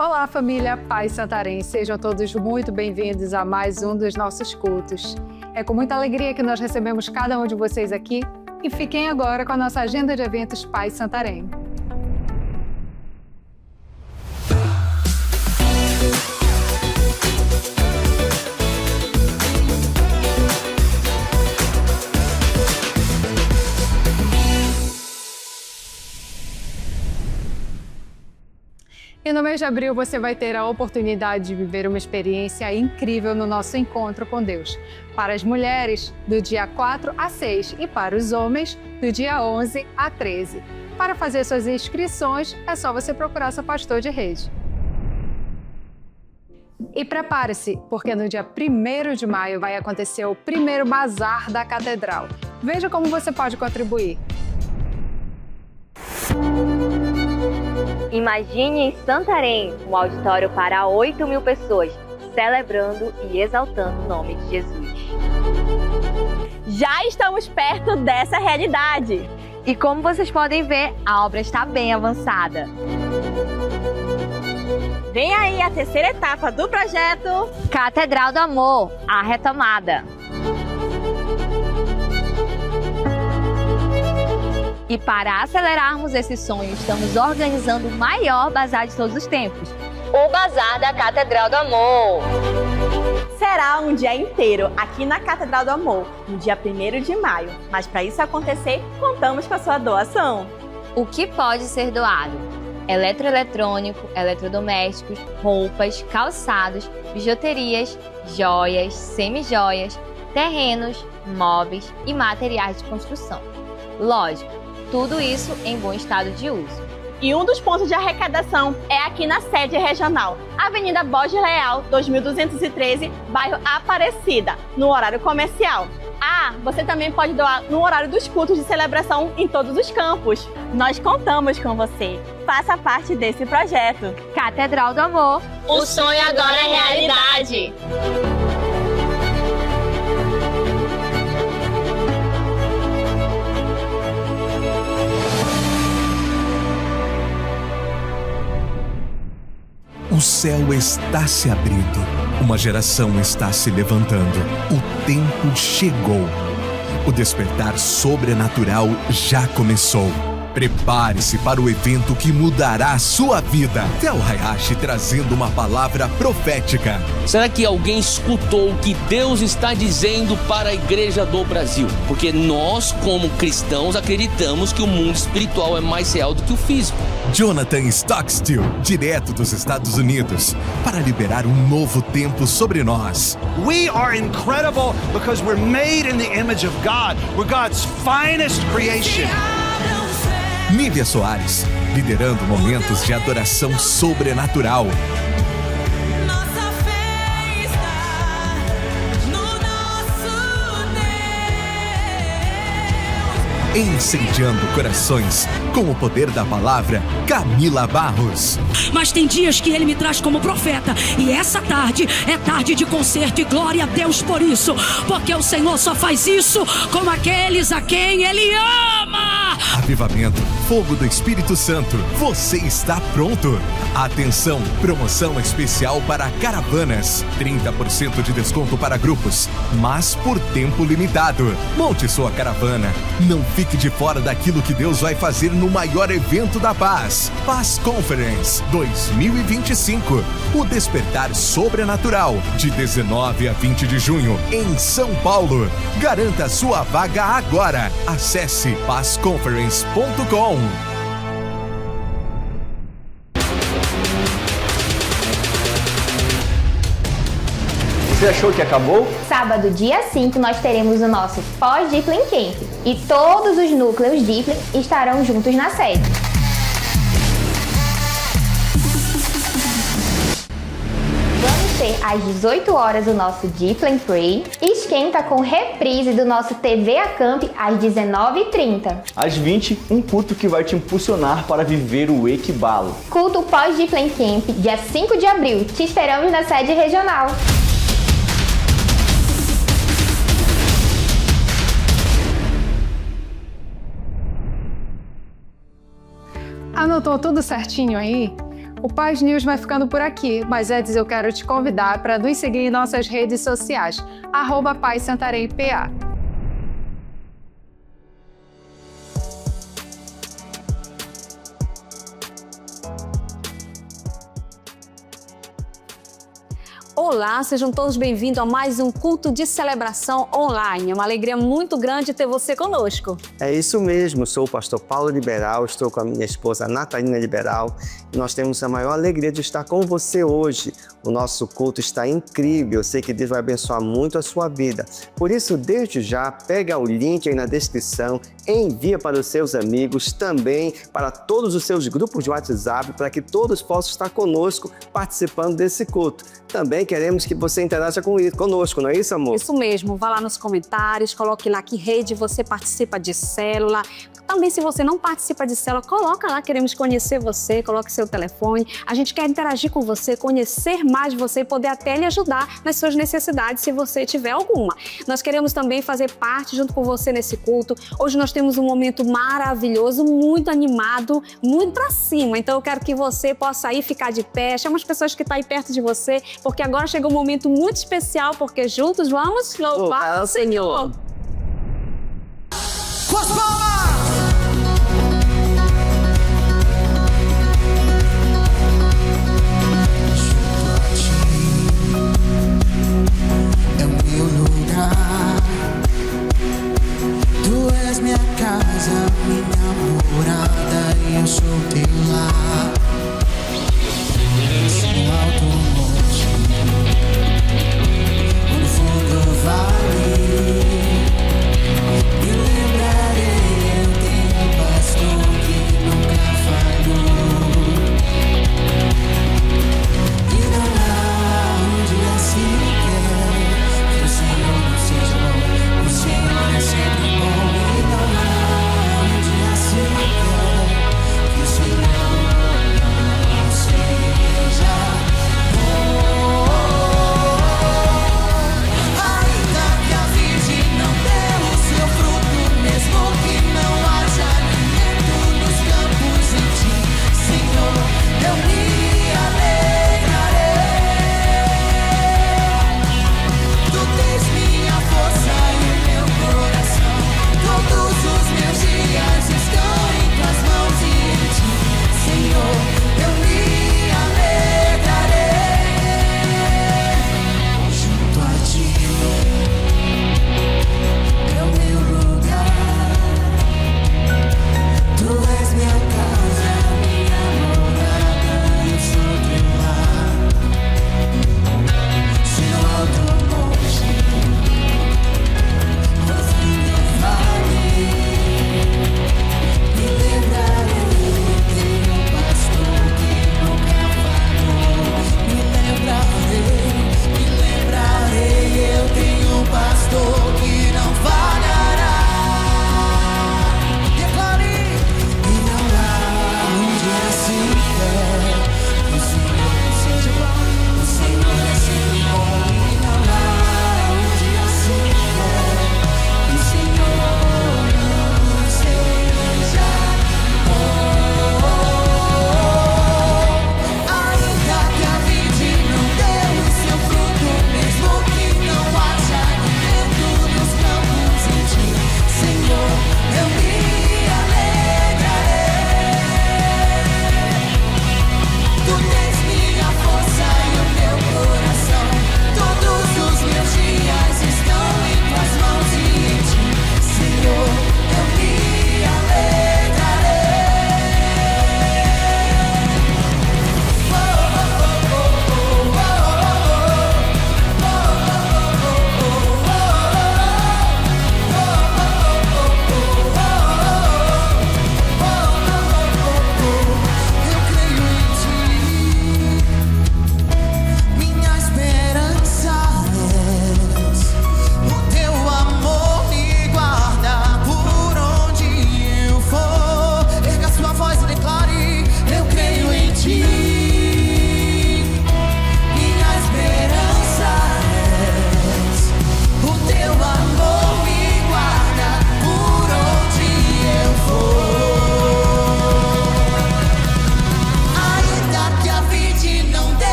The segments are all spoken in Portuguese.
Olá, família Paz Santarém. Sejam todos muito bem-vindos a mais um dos nossos cultos. É com muita alegria que nós recebemos cada um de vocês aqui e fiquem agora com a nossa agenda de eventos Paz Santarém. E no mês de abril você vai ter a oportunidade de viver uma experiência incrível no nosso encontro com Deus. Para as mulheres, do dia 4 a 6 e para os homens, do dia 11 a 13. Para fazer suas inscrições, é só você procurar seu pastor de rede. E prepare-se, porque no dia 1º de maio vai acontecer o primeiro bazar da Catedral. Veja como você pode contribuir. Imagine em Santarém um auditório para 8.000 pessoas, celebrando e exaltando o nome de Jesus. Já estamos perto dessa realidade. E como vocês podem ver, a obra está bem avançada. Vem aí a terceira etapa do projeto Catedral do Amor, a retomada. E para acelerarmos esse sonho, estamos organizando o maior bazar de todos os tempos, o Bazar da Catedral do Amor. Será um dia inteiro aqui na Catedral do Amor, no dia 1º de maio. Mas para isso acontecer, contamos com a sua doação. O que pode ser doado? Eletroeletrônico, eletrodomésticos, roupas, calçados, bijuterias, joias, semijoias, terrenos, móveis e materiais de construção. Lógico, tudo isso em bom estado de uso. E um dos pontos de arrecadação é aqui na sede regional, Avenida Borges Leal, 2213, bairro Aparecida, no horário comercial. Ah, você também pode doar no horário dos cultos de celebração em todos os campos. Nós contamos com você. Faça parte desse projeto. Catedral do Amor. O sonho agora é realidade. O céu está se abrindo, uma geração está se levantando, o tempo chegou. O despertar sobrenatural já começou. Prepare-se para o evento que mudará a sua vida. Tel Hayashi trazendo uma palavra profética. Será que alguém escutou o que Deus está dizendo para a Igreja do Brasil? Porque nós, como cristãos, acreditamos que o mundo espiritual é mais real do que o físico. Jonathan Stockstill, direto dos Estados Unidos, para liberar um novo tempo sobre nós. We are incredible because we're made in the image of God. We're God's finest creation. Nívia Soares, liderando momentos de adoração sobrenatural. Nossa fé está no nosso Deus. Incendiando corações com o poder da palavra, Camila Barros. Mas tem dias que ele me traz como profeta, e essa tarde é tarde de concerto, e glória a Deus por isso, porque o Senhor só faz isso com aqueles a quem ele ama. Avivamento, fogo do Espírito Santo, você está pronto? Atenção, promoção especial para caravanas, 30% de desconto para grupos, mas por tempo limitado. Monte sua caravana, não fique de fora daquilo que Deus vai fazer no maior evento da paz, Paz Conference 2025, o despertar sobrenatural, de 19 a 20 de junho, em São Paulo. Garanta sua vaga agora, acesse pazconference.com. Você achou que acabou? Sábado, dia 5, nós teremos o nosso pós-Deepling Camp e todos os núcleos Deepling estarão juntos na sede. Vamos ter às 18 horas o nosso Deepling Pray, esquenta com reprise do nosso TV Acamp às 19h30. Às 20, um culto que vai te impulsionar para viver o Equibalo. Culto pós-Deepling Camp, dia 5 de abril. Te esperamos na sede regional. Anotou tudo certinho aí? O Paz News vai ficando por aqui, mas antes eu quero te convidar para nos seguir em nossas redes sociais, @PazSantaremPA. Olá, sejam todos bem-vindos a mais um culto de celebração online. É uma alegria muito grande ter você conosco. É isso mesmo, sou o pastor Paulo Liberal, estou com a minha esposa Natalina Liberal e nós temos a maior alegria de estar com você hoje. O nosso culto está incrível, eu sei que Deus vai abençoar muito a sua vida. Por isso, desde já, pega o link aí na descrição, envia para os seus amigos, também para todos os seus grupos de WhatsApp, para que todos possam estar conosco participando desse culto. Também queremos que você interaja conosco, não é isso, amor? Isso mesmo, vá lá nos comentários, coloque lá que rede você participa de célula. Também, se você não participa de célula, coloca lá, queremos conhecer você, coloque seu telefone. A gente quer interagir com você, conhecer mais você e poder até lhe ajudar nas suas necessidades, se você tiver alguma. Nós queremos também fazer parte junto com você nesse culto. Hoje nós temos um momento maravilhoso, muito animado, muito pra cima. Então eu quero que você possa aí ficar de pé, chama as pessoas que estão aí perto de você, porque agora chegou um momento muito especial, porque juntos vamos louvar o Senhor. Com as palmas! É o meu lugar. Tu és minha casa, minha morada, e eu sou teu lar. No alto monte, no fundo do vale,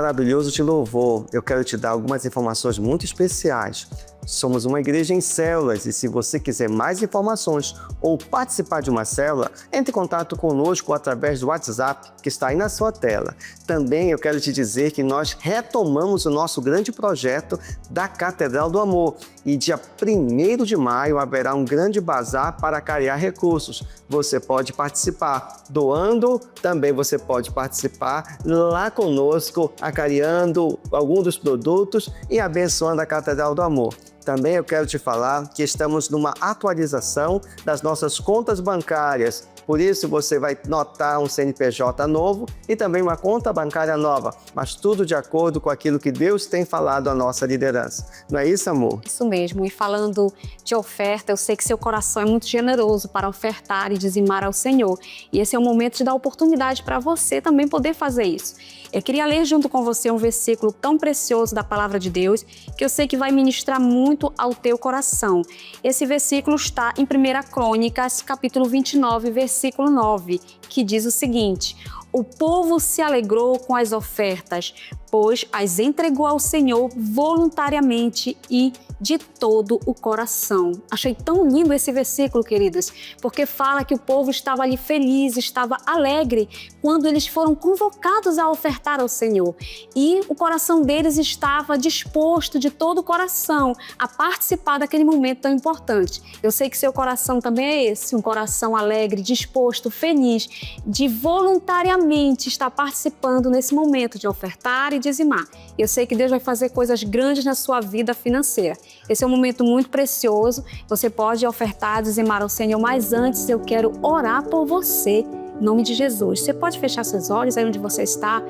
maravilhoso de louvor, eu quero te dar algumas informações muito especiais. Somos uma igreja em células e se você quiser mais informações ou participar de uma célula, entre em contato conosco através do WhatsApp que está aí na sua tela. Também eu quero te dizer que nós retomamos o nosso grande projeto da Catedral do Amor e dia 1º de maio haverá um grande bazar para carregar recursos. Você pode participar doando, também você pode participar lá conosco, acareando algum dos produtos e abençoando a Catedral do Amor. Também eu quero te falar que estamos numa atualização das nossas contas bancárias. Por isso você vai notar um CNPJ novo e também uma conta bancária nova, mas tudo de acordo com aquilo que Deus tem falado à nossa liderança. Não é isso, amor? Isso mesmo. E falando de oferta, eu sei que seu coração é muito generoso para ofertar e dizimar ao Senhor. E esse é o momento de dar oportunidade para você também poder fazer isso. Eu queria ler junto com você um versículo tão precioso da Palavra de Deus que eu sei que vai ministrar muito ao teu coração. Esse versículo está em 1 Crônicas, capítulo 29, versículo 9, que diz o seguinte: o povo se alegrou com as ofertas, pois as entregou ao Senhor voluntariamente e de todo o coração. Achei tão lindo esse versículo, queridos, porque fala que o povo estava ali feliz, estava alegre quando eles foram convocados a ofertar ao Senhor. E o coração deles estava disposto de todo o coração a participar daquele momento tão importante. Eu sei que seu coração também é esse, um coração alegre, disposto, feliz, de voluntariamente estar participando nesse momento de ofertar e dizimar. Eu sei que Deus vai fazer coisas grandes na sua vida financeira. Esse é um momento muito precioso. Você pode ofertar, dizimar ao Senhor, mas antes eu quero orar por você, em nome de Jesus. Você pode fechar seus olhos aí onde você está?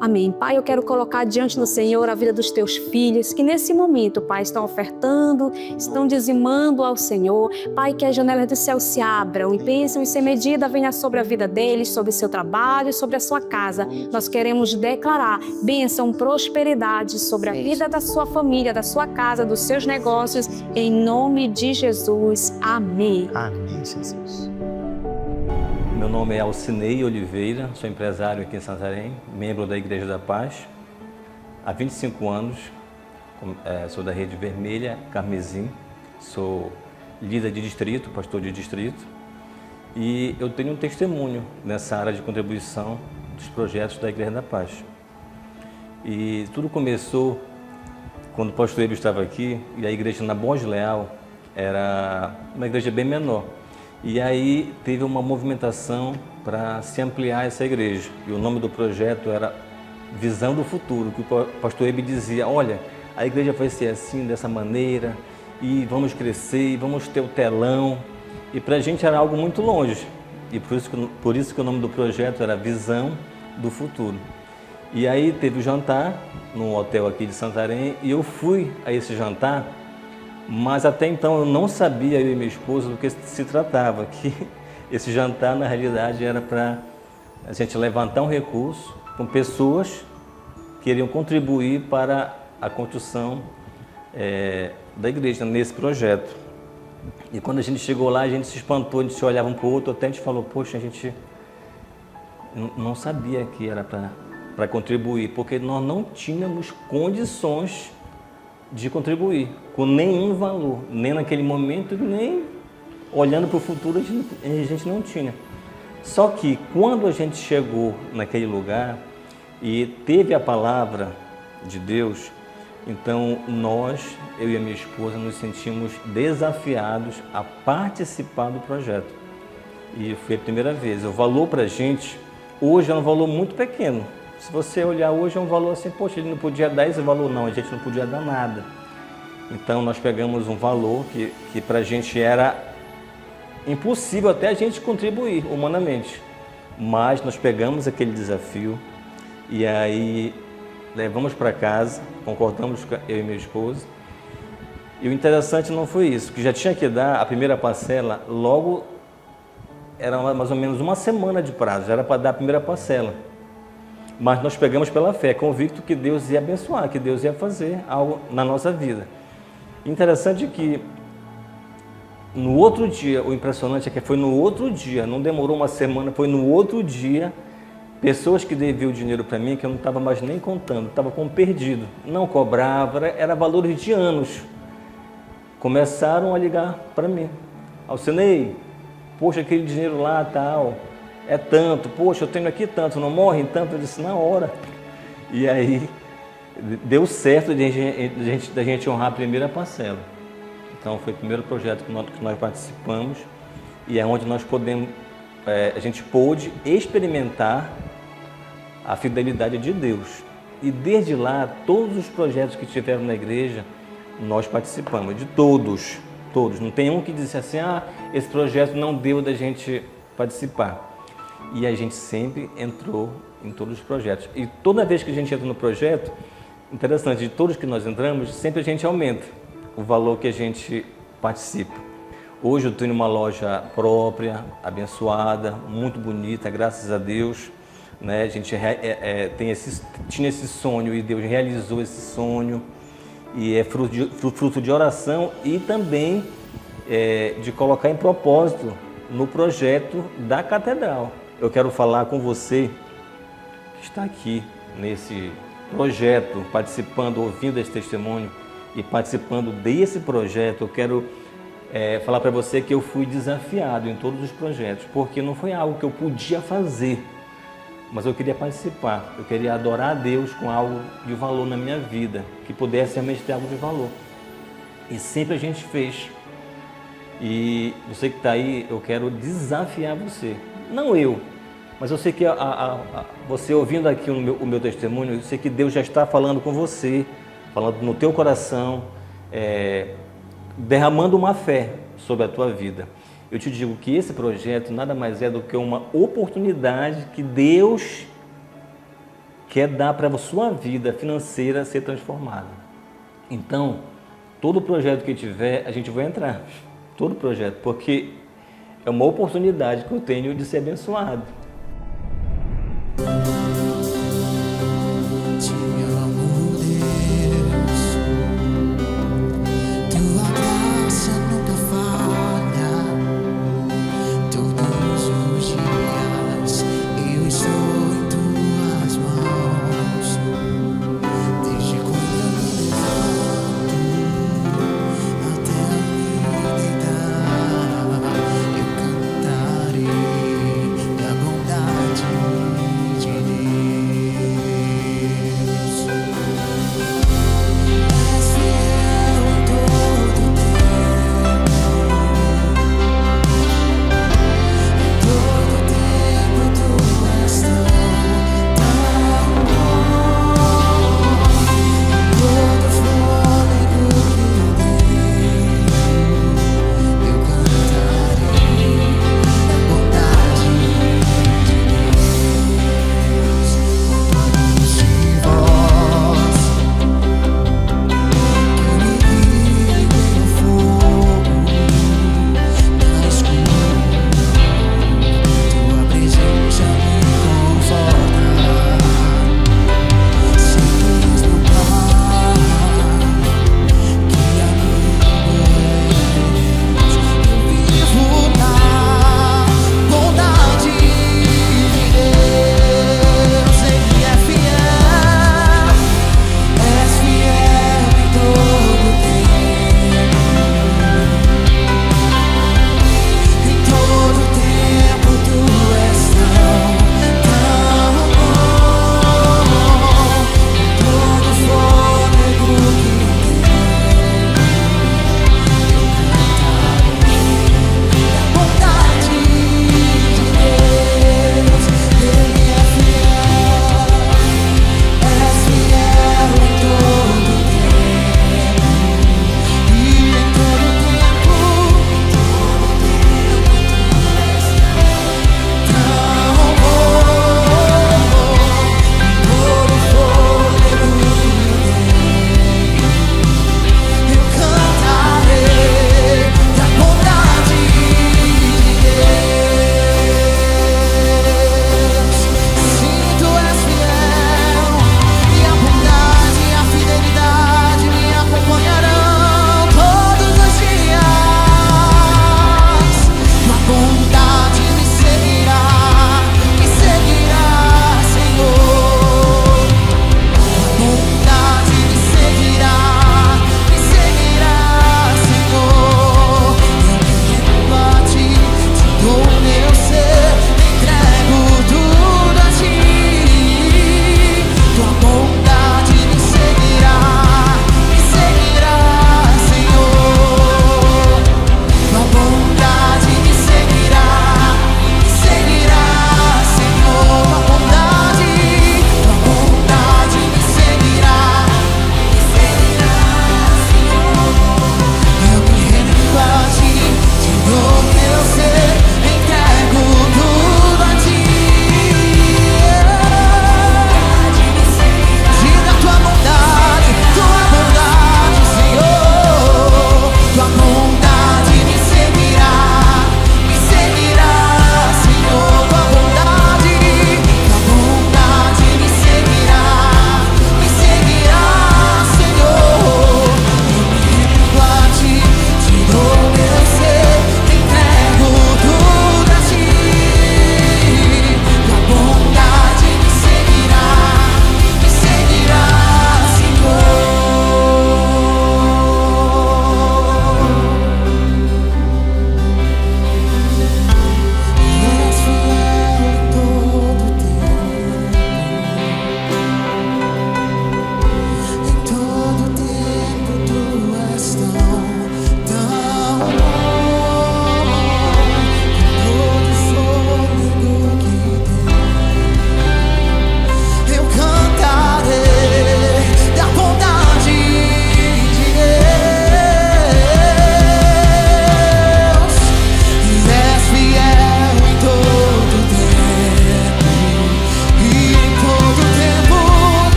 Amém. Pai, eu quero colocar diante do Senhor a vida dos teus filhos, que nesse momento, Pai, estão ofertando, estão dizimando ao Senhor. Pai, que as janelas do céu se abram e bênção e sem medida venha sobre a vida deles, sobre o seu trabalho, sobre a sua casa. Nós queremos declarar bênção, prosperidade sobre a vida da sua família, da sua casa, dos seus negócios, em nome de Jesus. Amém. Amém, Jesus. Meu nome é Alcinei Oliveira, sou empresário aqui em Santarém, membro da Igreja da Paz. Há 25 anos, sou da Rede Vermelha, Carmesim, sou líder de distrito, pastor de distrito. E eu tenho um testemunho nessa área de contribuição dos projetos da Igreja da Paz. E tudo começou quando o pastor Ebio estava aqui e a igreja na Borges Leal era uma igreja bem menor. E aí teve uma movimentação para se ampliar essa igreja. E o nome do projeto era Visão do Futuro, que o pastor Ebio dizia, olha, a igreja vai ser assim, dessa maneira, e vamos crescer, e vamos ter o telão. E para a gente era algo muito longe. E por isso que o nome do projeto era Visão do Futuro. E aí teve o jantar num hotel aqui de Santarém, e eu fui a esse jantar, mas até então eu não sabia, eu e minha esposa, do que se tratava, que esse jantar na realidade era para a gente levantar um recurso com pessoas que iriam contribuir para a construção da igreja nesse projeto. E quando a gente chegou lá, a gente se espantou, a gente se olhava um para o outro, até a gente falou, poxa, a gente não sabia que era para contribuir, porque nós não tínhamos condições de contribuir com nenhum valor, nem naquele momento, nem olhando para o futuro, a gente não tinha. Só que quando a gente chegou naquele lugar e teve a palavra de Deus, então nós, eu e a minha esposa, nos sentimos desafiados a participar do projeto. E foi a primeira vez. O valor para a gente, hoje é um valor muito pequeno. Se você olhar hoje é um valor assim, poxa, ele não podia dar esse valor, não, a gente não podia dar nada. Então nós pegamos um valor que para a gente era impossível até a gente contribuir humanamente. Mas nós pegamos aquele desafio e aí levamos para casa, concordamos eu e minha esposa. E o interessante não foi isso, que já tinha que dar a primeira parcela logo, era mais ou menos uma semana de prazo, já era para dar a primeira parcela. Mas nós pegamos pela fé, convicto que Deus ia abençoar, que Deus ia fazer algo na nossa vida. Interessante que no outro dia, o impressionante é que foi no outro dia, não demorou uma semana, foi no outro dia, Pessoas que deviam dinheiro para mim que eu não estava mais nem contando, estava como perdido. Não cobrava, era valores de anos. Começaram a ligar para mim. Alcinei, poxa, aquele dinheiro lá, tal, é tanto. Poxa, eu tenho aqui tanto, não morre em tanto? Eu disse, na hora. E aí, deu certo da gente honrar a primeira parcela. Então, foi o primeiro projeto que nós participamos e é onde nós podemos, a gente pôde experimentar a fidelidade de Deus. E desde lá, todos os projetos que tiveram na igreja, nós participamos, de todos. Não tem um que disse assim, esse projeto não deu da gente participar. E a gente sempre entrou em todos os projetos. E toda vez que a gente entra no projeto, interessante, de todos que nós entramos, sempre a gente aumenta o valor que a gente participa. Hoje eu tenho uma loja própria, abençoada, muito bonita, graças a Deus. Né? A gente tinha esse sonho e Deus realizou esse sonho. E é fruto de oração e também de colocar em propósito no projeto da Catedral. Eu quero falar com você que está aqui nesse projeto, participando, ouvindo esse testemunho e participando desse projeto. Eu quero falar para você que eu fui desafiado em todos os projetos, porque não foi algo que eu podia fazer, mas eu queria participar, eu queria adorar a Deus com algo de valor na minha vida, que pudesse realmente ter algo de valor. E sempre a gente fez. E você que está aí, eu quero desafiar você. Não eu, mas eu sei que você ouvindo aqui o meu testemunho, eu sei que Deus já está falando com você, falando no teu coração, derramando uma fé sobre a tua vida. Eu te digo que esse projeto nada mais é do que uma oportunidade que Deus quer dar para a sua vida financeira ser transformada. Então, todo projeto que tiver, a gente vai entrar. Todo projeto, porque é uma oportunidade que eu tenho de ser abençoado. De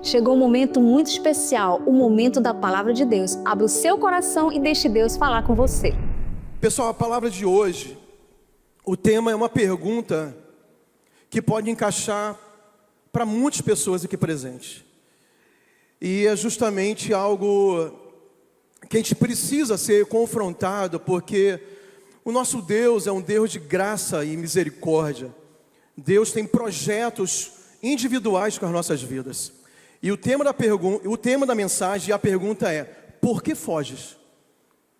chegou um momento muito especial, o momento da palavra de Deus. Abra o seu coração e deixe Deus falar com você. Pessoal, a palavra de hoje, o tema é uma pergunta que pode encaixar para muitas pessoas aqui presentes. E é justamente algo que a gente precisa ser confrontado, porque o nosso Deus é um Deus de graça e misericórdia. Deus tem projetos individuais com as nossas vidas. E o tema da mensagem e a pergunta é: por que foges?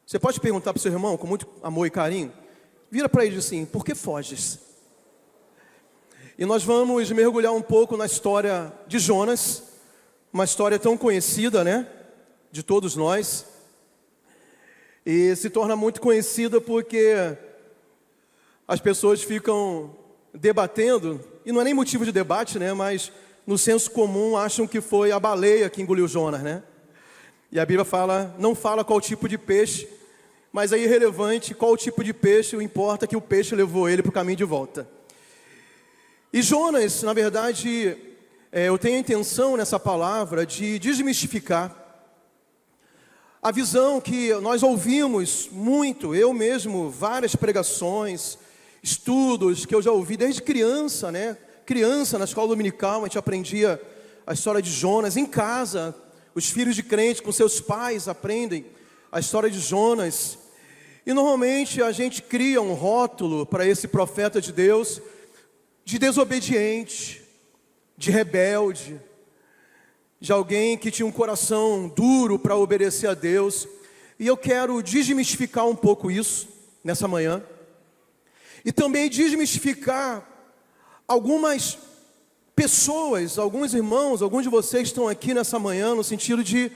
Você pode perguntar para o seu irmão com muito amor e carinho? Vira para ele assim: por que foges? E nós vamos mergulhar um pouco na história de Jonas, uma história tão conhecida, né? De todos nós. E se torna muito conhecida porque as pessoas ficam debatendo, e não é nem motivo de debate, né? Mas no senso comum acham que foi a baleia que engoliu Jonas, né? E a Bíblia não fala qual tipo de peixe, mas é irrelevante qual tipo de peixe, o importa é que o peixe levou ele para o caminho de volta. E Jonas, na verdade, eu tenho a intenção nessa palavra de desmistificar a visão que nós ouvimos muito, eu mesmo, várias pregações, estudos que eu já ouvi desde criança, né? Criança, na escola dominical, a gente aprendia a história de Jonas. Em casa, os filhos de crente com seus pais aprendem a história de Jonas. E normalmente a gente cria um rótulo para esse profeta de Deus de desobediente, de rebelde, de alguém que tinha um coração duro para obedecer a Deus. E eu quero desmistificar um pouco isso nessa manhã. E também desmistificar algumas pessoas, alguns irmãos, alguns de vocês estão aqui nessa manhã no sentido de,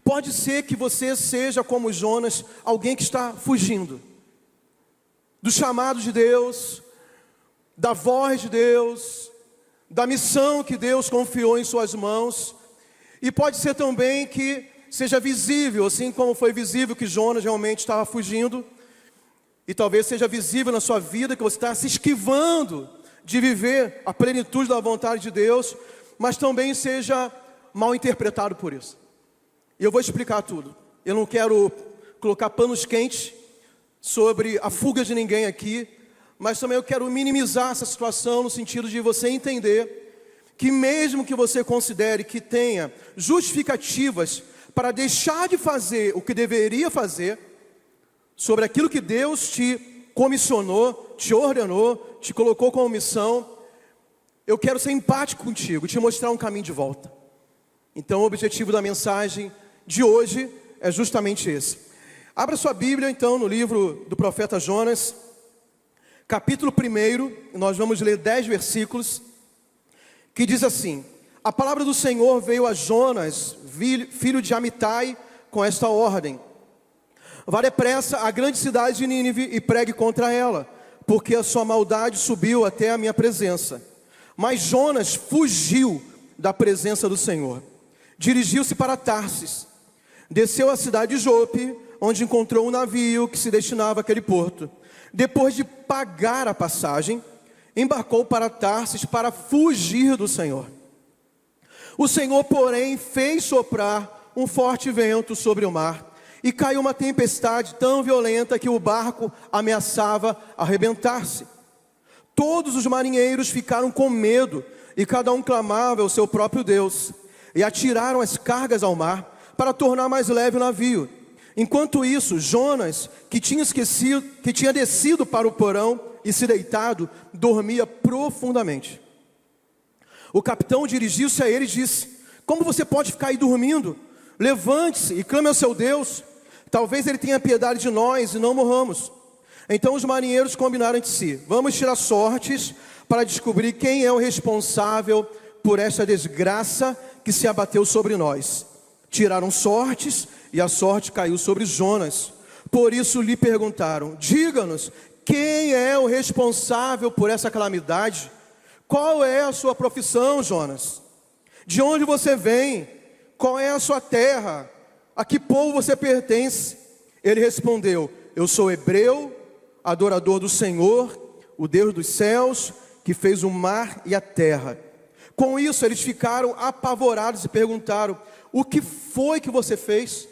pode ser que você seja como Jonas, alguém que está fugindo do chamado de Deus, da voz de Deus, da missão que Deus confiou em suas mãos. E pode ser também que seja visível, assim como foi visível que Jonas realmente estava fugindo, e talvez seja visível na sua vida que você está se esquivando de viver a plenitude da vontade de Deus, mas também seja mal interpretado por isso. E eu vou explicar tudo. Eu não quero colocar panos quentes sobre a fuga de ninguém aqui, mas também eu quero minimizar essa situação no sentido de você entender que mesmo que você considere que tenha justificativas para deixar de fazer o que deveria fazer, sobre aquilo que Deus te comissionou, te ordenou, te colocou como missão, eu quero ser empático contigo, te mostrar um caminho de volta. Então o objetivo da mensagem de hoje é justamente esse. Abra sua Bíblia então no livro do profeta Jonas, capítulo 1, nós vamos ler 10 versículos, que diz assim: a palavra do Senhor veio a Jonas, filho de Amitai, com esta ordem: vá depressa à grande cidade de Nínive e pregue contra ela, porque a sua maldade subiu até a minha presença. Mas Jonas fugiu da presença do Senhor. Dirigiu-se para Tarsis. Desceu à cidade de Jope, onde encontrou um navio que se destinava àquele porto. Depois de pagar a passagem, embarcou para Tarsis para fugir do Senhor. O Senhor, porém, fez soprar um forte vento sobre o mar, e caiu uma tempestade tão violenta que o barco ameaçava arrebentar-se. Todos os marinheiros ficaram com medo, e cada um clamava ao seu próprio Deus, e atiraram as cargas ao mar, para tornar mais leve o navio. Enquanto isso, Jonas, que tinha descido para o porão e se deitado, dormia profundamente. O capitão dirigiu-se a ele e disse: como você pode ficar aí dormindo? Levante-se e clame ao seu Deus. Talvez ele tenha piedade de nós e não morramos. Então os marinheiros combinaram entre si: vamos tirar sortes para descobrir quem é o responsável por esta desgraça que se abateu sobre nós. Tiraram sortes e a sorte caiu sobre Jonas. Por isso lhe perguntaram: diga-nos, quem é o responsável por essa calamidade? Qual é a sua profissão, Jonas? De onde você vem? Qual é a sua terra? A que povo você pertence? Ele respondeu: eu sou hebreu, adorador do Senhor, o Deus dos céus, que fez o mar e a terra. Com isso, eles ficaram apavorados e perguntaram: o que foi que você fez?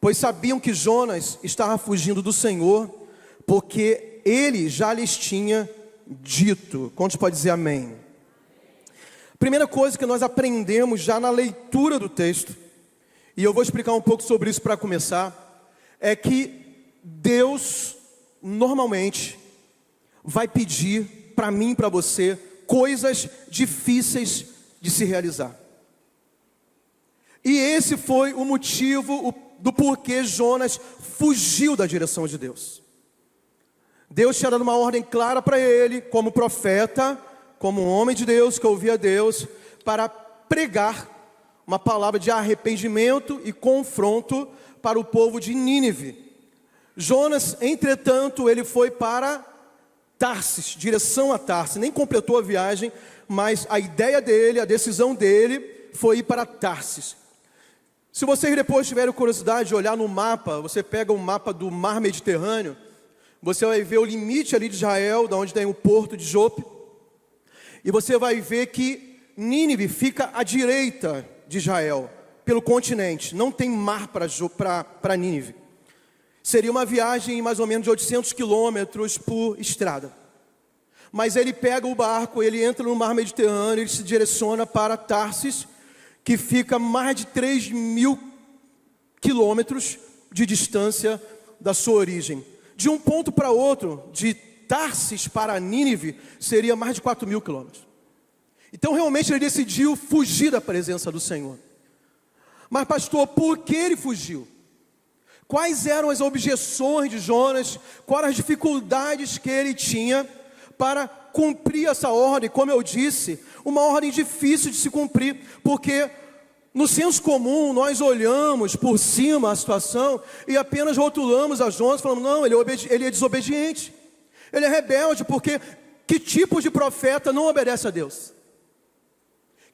Pois sabiam que Jonas estava fugindo do Senhor, porque ele já lhes tinha dito. Quantos pode dizer amém? Primeira coisa que nós aprendemos já na leitura do texto, e eu vou explicar um pouco sobre isso para começar, é que Deus normalmente vai pedir para mim e para você coisas difíceis de se realizar. E esse foi o motivo do porquê Jonas fugiu da direção de Deus. Deus tinha dado uma ordem clara para ele, como profeta, como um homem de Deus que ouvia Deus, para pregar uma palavra de arrependimento e confronto para o povo de Nínive. Jonas, entretanto, ele foi para Tarsis, direção a Tarsis, nem completou a viagem, mas a ideia dele, a decisão dele foi ir para Tarsis. Se vocês depois tiverem curiosidade de olhar no mapa, você pega um mapa do mar Mediterrâneo, você vai ver o limite ali de Israel, da onde tem o porto de Jope, e você vai ver que Nínive fica à direita de Israel, pelo continente, não tem mar para Nínive. Seria uma viagem mais ou menos de 800 quilômetros por estrada. Mas ele pega o barco, ele entra no mar Mediterrâneo, ele se direciona para Tarsis, que fica mais de 3.000 quilômetros de distância da sua origem. De um ponto para outro, de Tarsis para Nínive, seria mais de 4.000 quilômetros. Então realmente ele decidiu fugir da presença do Senhor. Mas pastor, por que ele fugiu? Quais eram as objeções de Jonas? Quais as dificuldades que ele tinha para cumprir essa ordem? Como eu disse, uma ordem difícil de se cumprir, porque no senso comum nós olhamos por cima a situação e apenas rotulamos a Jonas, falando: não, ele é desobediente, ele é rebelde, porque que tipo de profeta não obedece a Deus?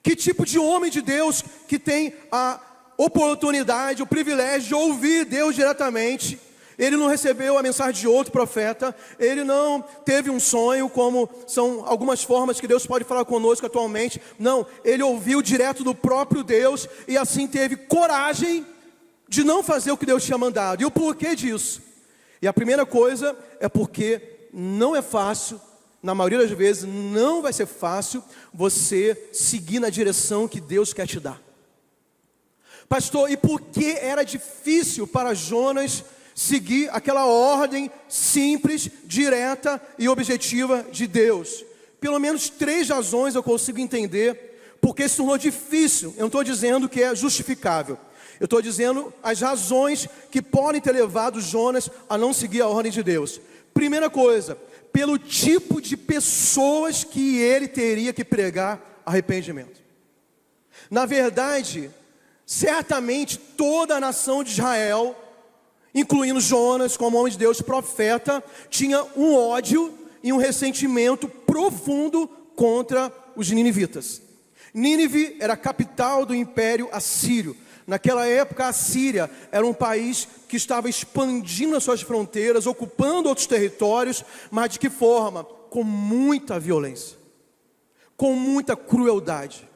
Que tipo de homem de Deus que tem a oportunidade, o privilégio de ouvir Deus diretamente, ele não recebeu a mensagem de outro profeta, ele não teve um sonho, como são algumas formas que Deus pode falar conosco atualmente. Não, ele ouviu direto do próprio Deus e assim teve coragem de não fazer o que Deus tinha mandado. E o porquê disso? E a primeira coisa é porque não é fácil, na maioria das vezes não vai ser fácil você seguir na direção que Deus quer te dar. Pastor, e por que era difícil para Jonas seguir aquela ordem simples, direta e objetiva de Deus? Pelo menos 3 razões eu consigo entender porque se tornou difícil. Eu não estou dizendo que é justificável. Eu estou dizendo as razões que podem ter levado Jonas a não seguir a ordem de Deus. Primeira coisa, pelo tipo de pessoas que ele teria que pregar arrependimento. Na verdade, certamente toda a nação de Israel, incluindo Jonas como homem de Deus, profeta, tinha um ódio e um ressentimento profundo contra os ninivitas. Nínive era a capital do Império Assírio. Naquela época, a Síria era um país que estava expandindo as suas fronteiras, ocupando outros territórios, mas de que forma? Com muita violência, com muita crueldade.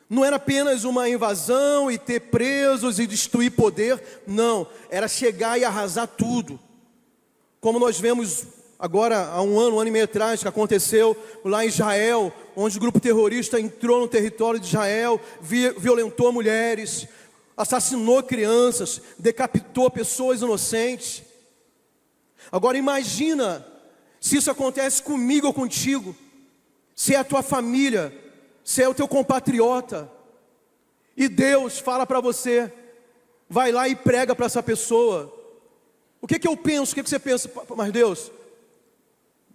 Não era apenas uma invasão e ter presos e destruir poder, não, era chegar e arrasar tudo. Como nós vemos agora há um ano e meio atrás, que aconteceu lá em Israel, onde o grupo terrorista entrou no território de Israel, violentou mulheres, assassinou crianças, decapitou pessoas inocentes. Agora imagina se isso acontece comigo ou contigo, se é a tua família, se é o teu compatriota, e Deus fala para você, vai lá e prega para essa pessoa. O que eu penso? O que você pensa? Mas Deus,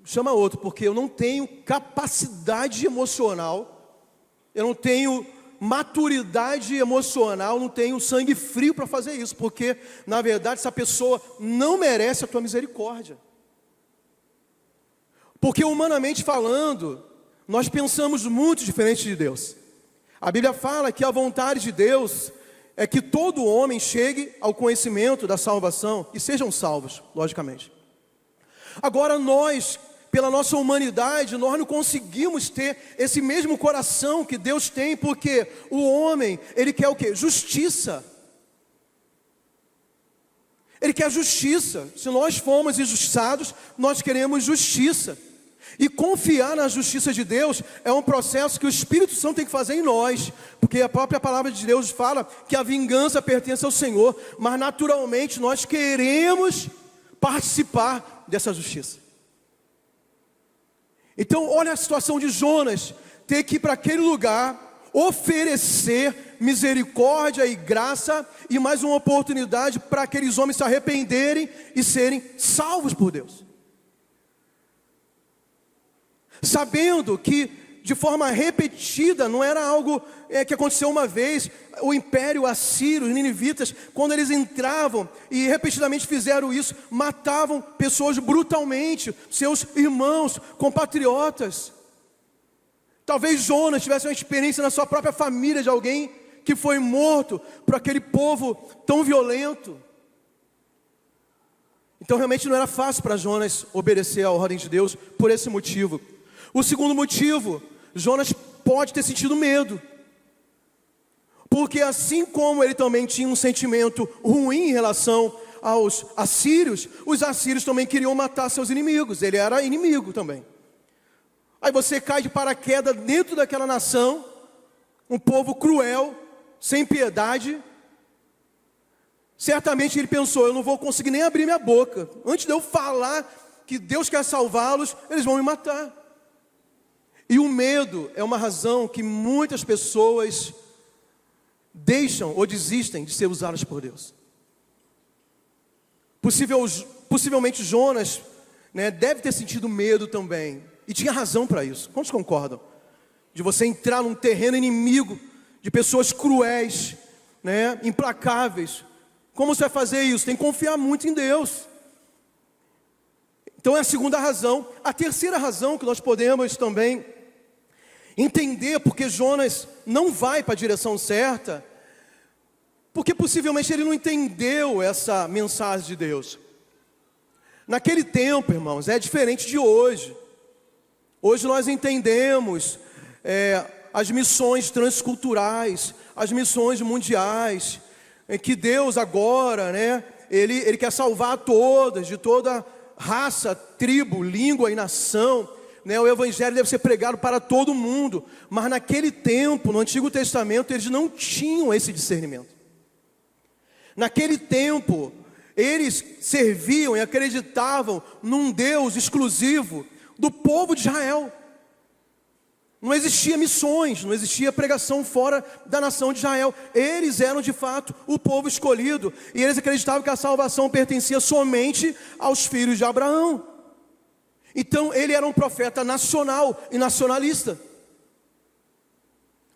chama outro, porque eu não tenho capacidade emocional, eu não tenho maturidade emocional, não tenho sangue frio para fazer isso, porque na verdade essa pessoa não merece a tua misericórdia. Porque humanamente falando, nós pensamos muito diferente de Deus. A Bíblia fala que a vontade de Deus é que todo homem chegue ao conhecimento da salvação e sejam salvos, logicamente. Agora nós pela nossa humanidade, nós não conseguimos ter esse mesmo coração que Deus tem, porque o homem, ele quer o quê? Justiça. Ele quer justiça. Se nós fomos injustiçados, nós queremos justiça. E confiar na justiça de Deus é um processo que o Espírito Santo tem que fazer em nós, porque a própria palavra de Deus fala que a vingança pertence ao Senhor, mas naturalmente nós queremos participar dessa justiça. Então olha a situação de Jonas, ter que ir para aquele lugar, oferecer misericórdia e graça e mais uma oportunidade para aqueles homens se arrependerem e serem salvos por Deus. Sabendo que de forma repetida, não era algo que aconteceu uma vez, o império assírio, os ninivitas, quando eles entravam e repetidamente fizeram isso, matavam pessoas brutalmente, seus irmãos, compatriotas. Talvez Jonas tivesse uma experiência na sua própria família de alguém que foi morto por aquele povo tão violento. Então realmente não era fácil para Jonas obedecer à ordem de Deus por esse motivo. O segundo motivo, Jonas pode ter sentido medo. Porque assim como ele também tinha um sentimento ruim em relação aos assírios, os assírios também queriam matar seus inimigos. Ele era inimigo também. Aí você cai de paraquedas dentro daquela nação, um povo cruel, sem piedade. Certamente ele pensou, eu não vou conseguir nem abrir minha boca. Antes de eu falar que Deus quer salvá-los, eles vão me matar. E o medo é uma razão que muitas pessoas deixam ou desistem de ser usadas por Deus. Possivelmente Jonas, deve ter sentido medo também. E tinha razão para isso. Quantos concordam? De você entrar num terreno inimigo, de pessoas cruéis, implacáveis. Como você vai fazer isso? Tem que confiar muito em Deus. Então é a segunda razão. A terceira razão que nós podemos também entender porque Jonas não vai para a direção certa, porque possivelmente ele não entendeu essa mensagem de Deus. Naquele tempo, irmãos, é diferente de hoje. Hoje nós entendemos as missões transculturais, as missões mundiais, que Deus agora, Ele quer salvar todas, de toda raça, tribo, língua e nação. O evangelho deve ser pregado para todo mundo. Mas naquele tempo, no Antigo Testamento, eles não tinham esse discernimento. Naquele tempo, eles serviam e acreditavam num Deus exclusivo do povo de Israel. Não existia missões, não existia pregação fora da nação de Israel. Eles eram de fato o povo escolhido. E eles acreditavam que a salvação pertencia somente aos filhos de Abraão. Então ele era um profeta nacional e nacionalista.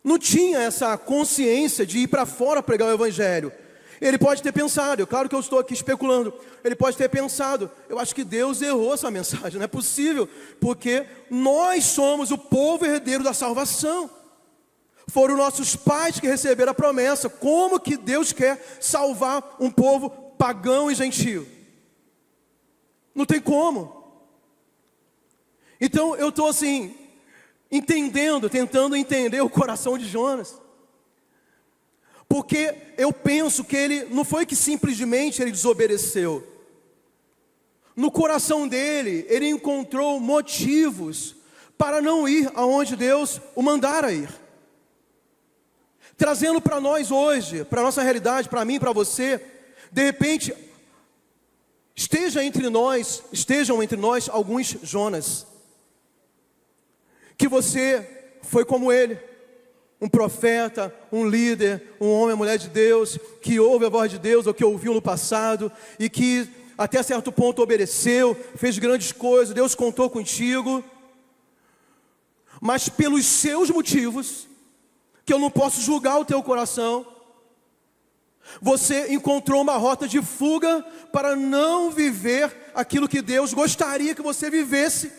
Não tinha essa consciência de ir para fora pregar o evangelho. Ele pode ter pensado, claro que eu estou aqui especulando, ele pode ter pensado, eu acho que Deus errou essa mensagem, não é possível, porque nós somos o povo herdeiro da salvação. Foram nossos pais que receberam a promessa. Como que Deus quer salvar um povo pagão e gentio? Não tem como. Então eu estou assim, tentando entender o coração de Jonas. Porque eu penso que ele não foi que simplesmente ele desobedeceu. No coração dele, ele encontrou motivos para não ir aonde Deus o mandara ir. Trazendo para nós hoje, para a nossa realidade, para mim, para você, de repente, estejam entre nós alguns Jonas. Que você foi como ele. Um profeta, um líder, um homem, mulher de Deus, que ouve a voz de Deus, ou que ouviu no passado, e que até certo ponto obedeceu, fez grandes coisas, Deus contou contigo, mas pelos seus motivos, que eu não posso julgar o teu coração, você encontrou uma rota de fuga para não viver aquilo que Deus gostaria que você vivesse.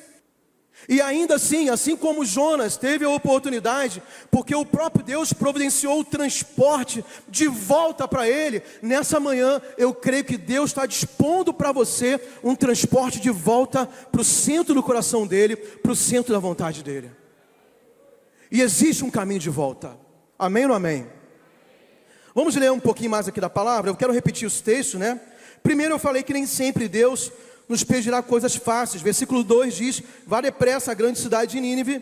E ainda assim como Jonas teve a oportunidade, porque o próprio Deus providenciou o transporte de volta para ele, nessa manhã eu creio que Deus está dispondo para você um transporte de volta para o centro do coração dele, para o centro da vontade dele. E existe um caminho de volta. Amém ou não amém? Vamos ler um pouquinho mais aqui da palavra. Eu quero repetir os textos, né? Primeiro eu falei que nem sempre Deus nos pedirá coisas fáceis. Versículo 2 diz: vá depressa à grande cidade de Nínive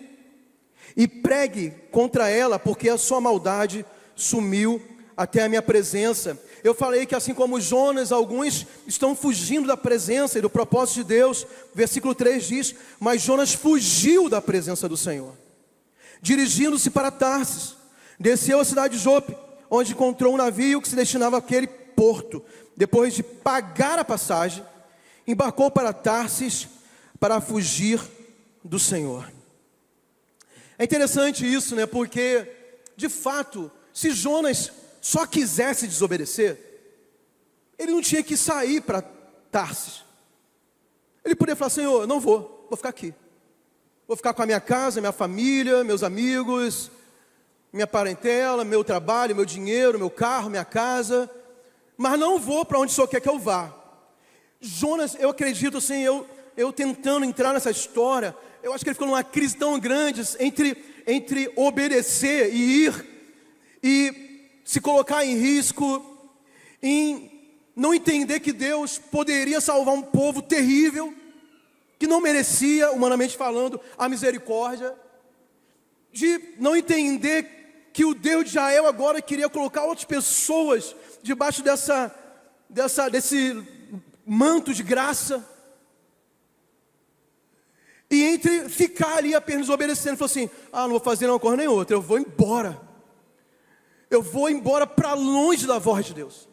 e pregue contra ela, porque a sua maldade sumiu até a minha presença. Eu falei que assim como Jonas, alguns estão fugindo da presença e do propósito de Deus. Versículo 3 diz: mas Jonas fugiu da presença do Senhor, dirigindo-se para Tarsis, desceu à cidade de Jope, onde encontrou um navio que se destinava àquele porto. Depois de pagar a passagem, embarcou para Tarsis para fugir do Senhor. É interessante isso, né? Porque, de fato, se Jonas só quisesse desobedecer, ele não tinha que sair para Tarsis. Ele poderia falar: Senhor, não vou ficar aqui. Vou ficar com a minha casa, minha família, meus amigos, minha parentela, meu trabalho, meu dinheiro, meu carro, minha casa, mas não vou para onde o Senhor quer que eu vá. Jonas, eu acredito assim, eu tentando entrar nessa história, eu acho que ele ficou numa crise tão grande entre obedecer e ir, e se colocar em risco, em não entender que Deus poderia salvar um povo terrível, que não merecia, humanamente falando, a misericórdia, de não entender que o Deus de Israel agora queria colocar outras pessoas debaixo desse manto de graça, e entre ficar ali apenas obedecendo, falou assim: não vou fazer uma coisa nem outra, eu vou embora para longe da voz de Deus,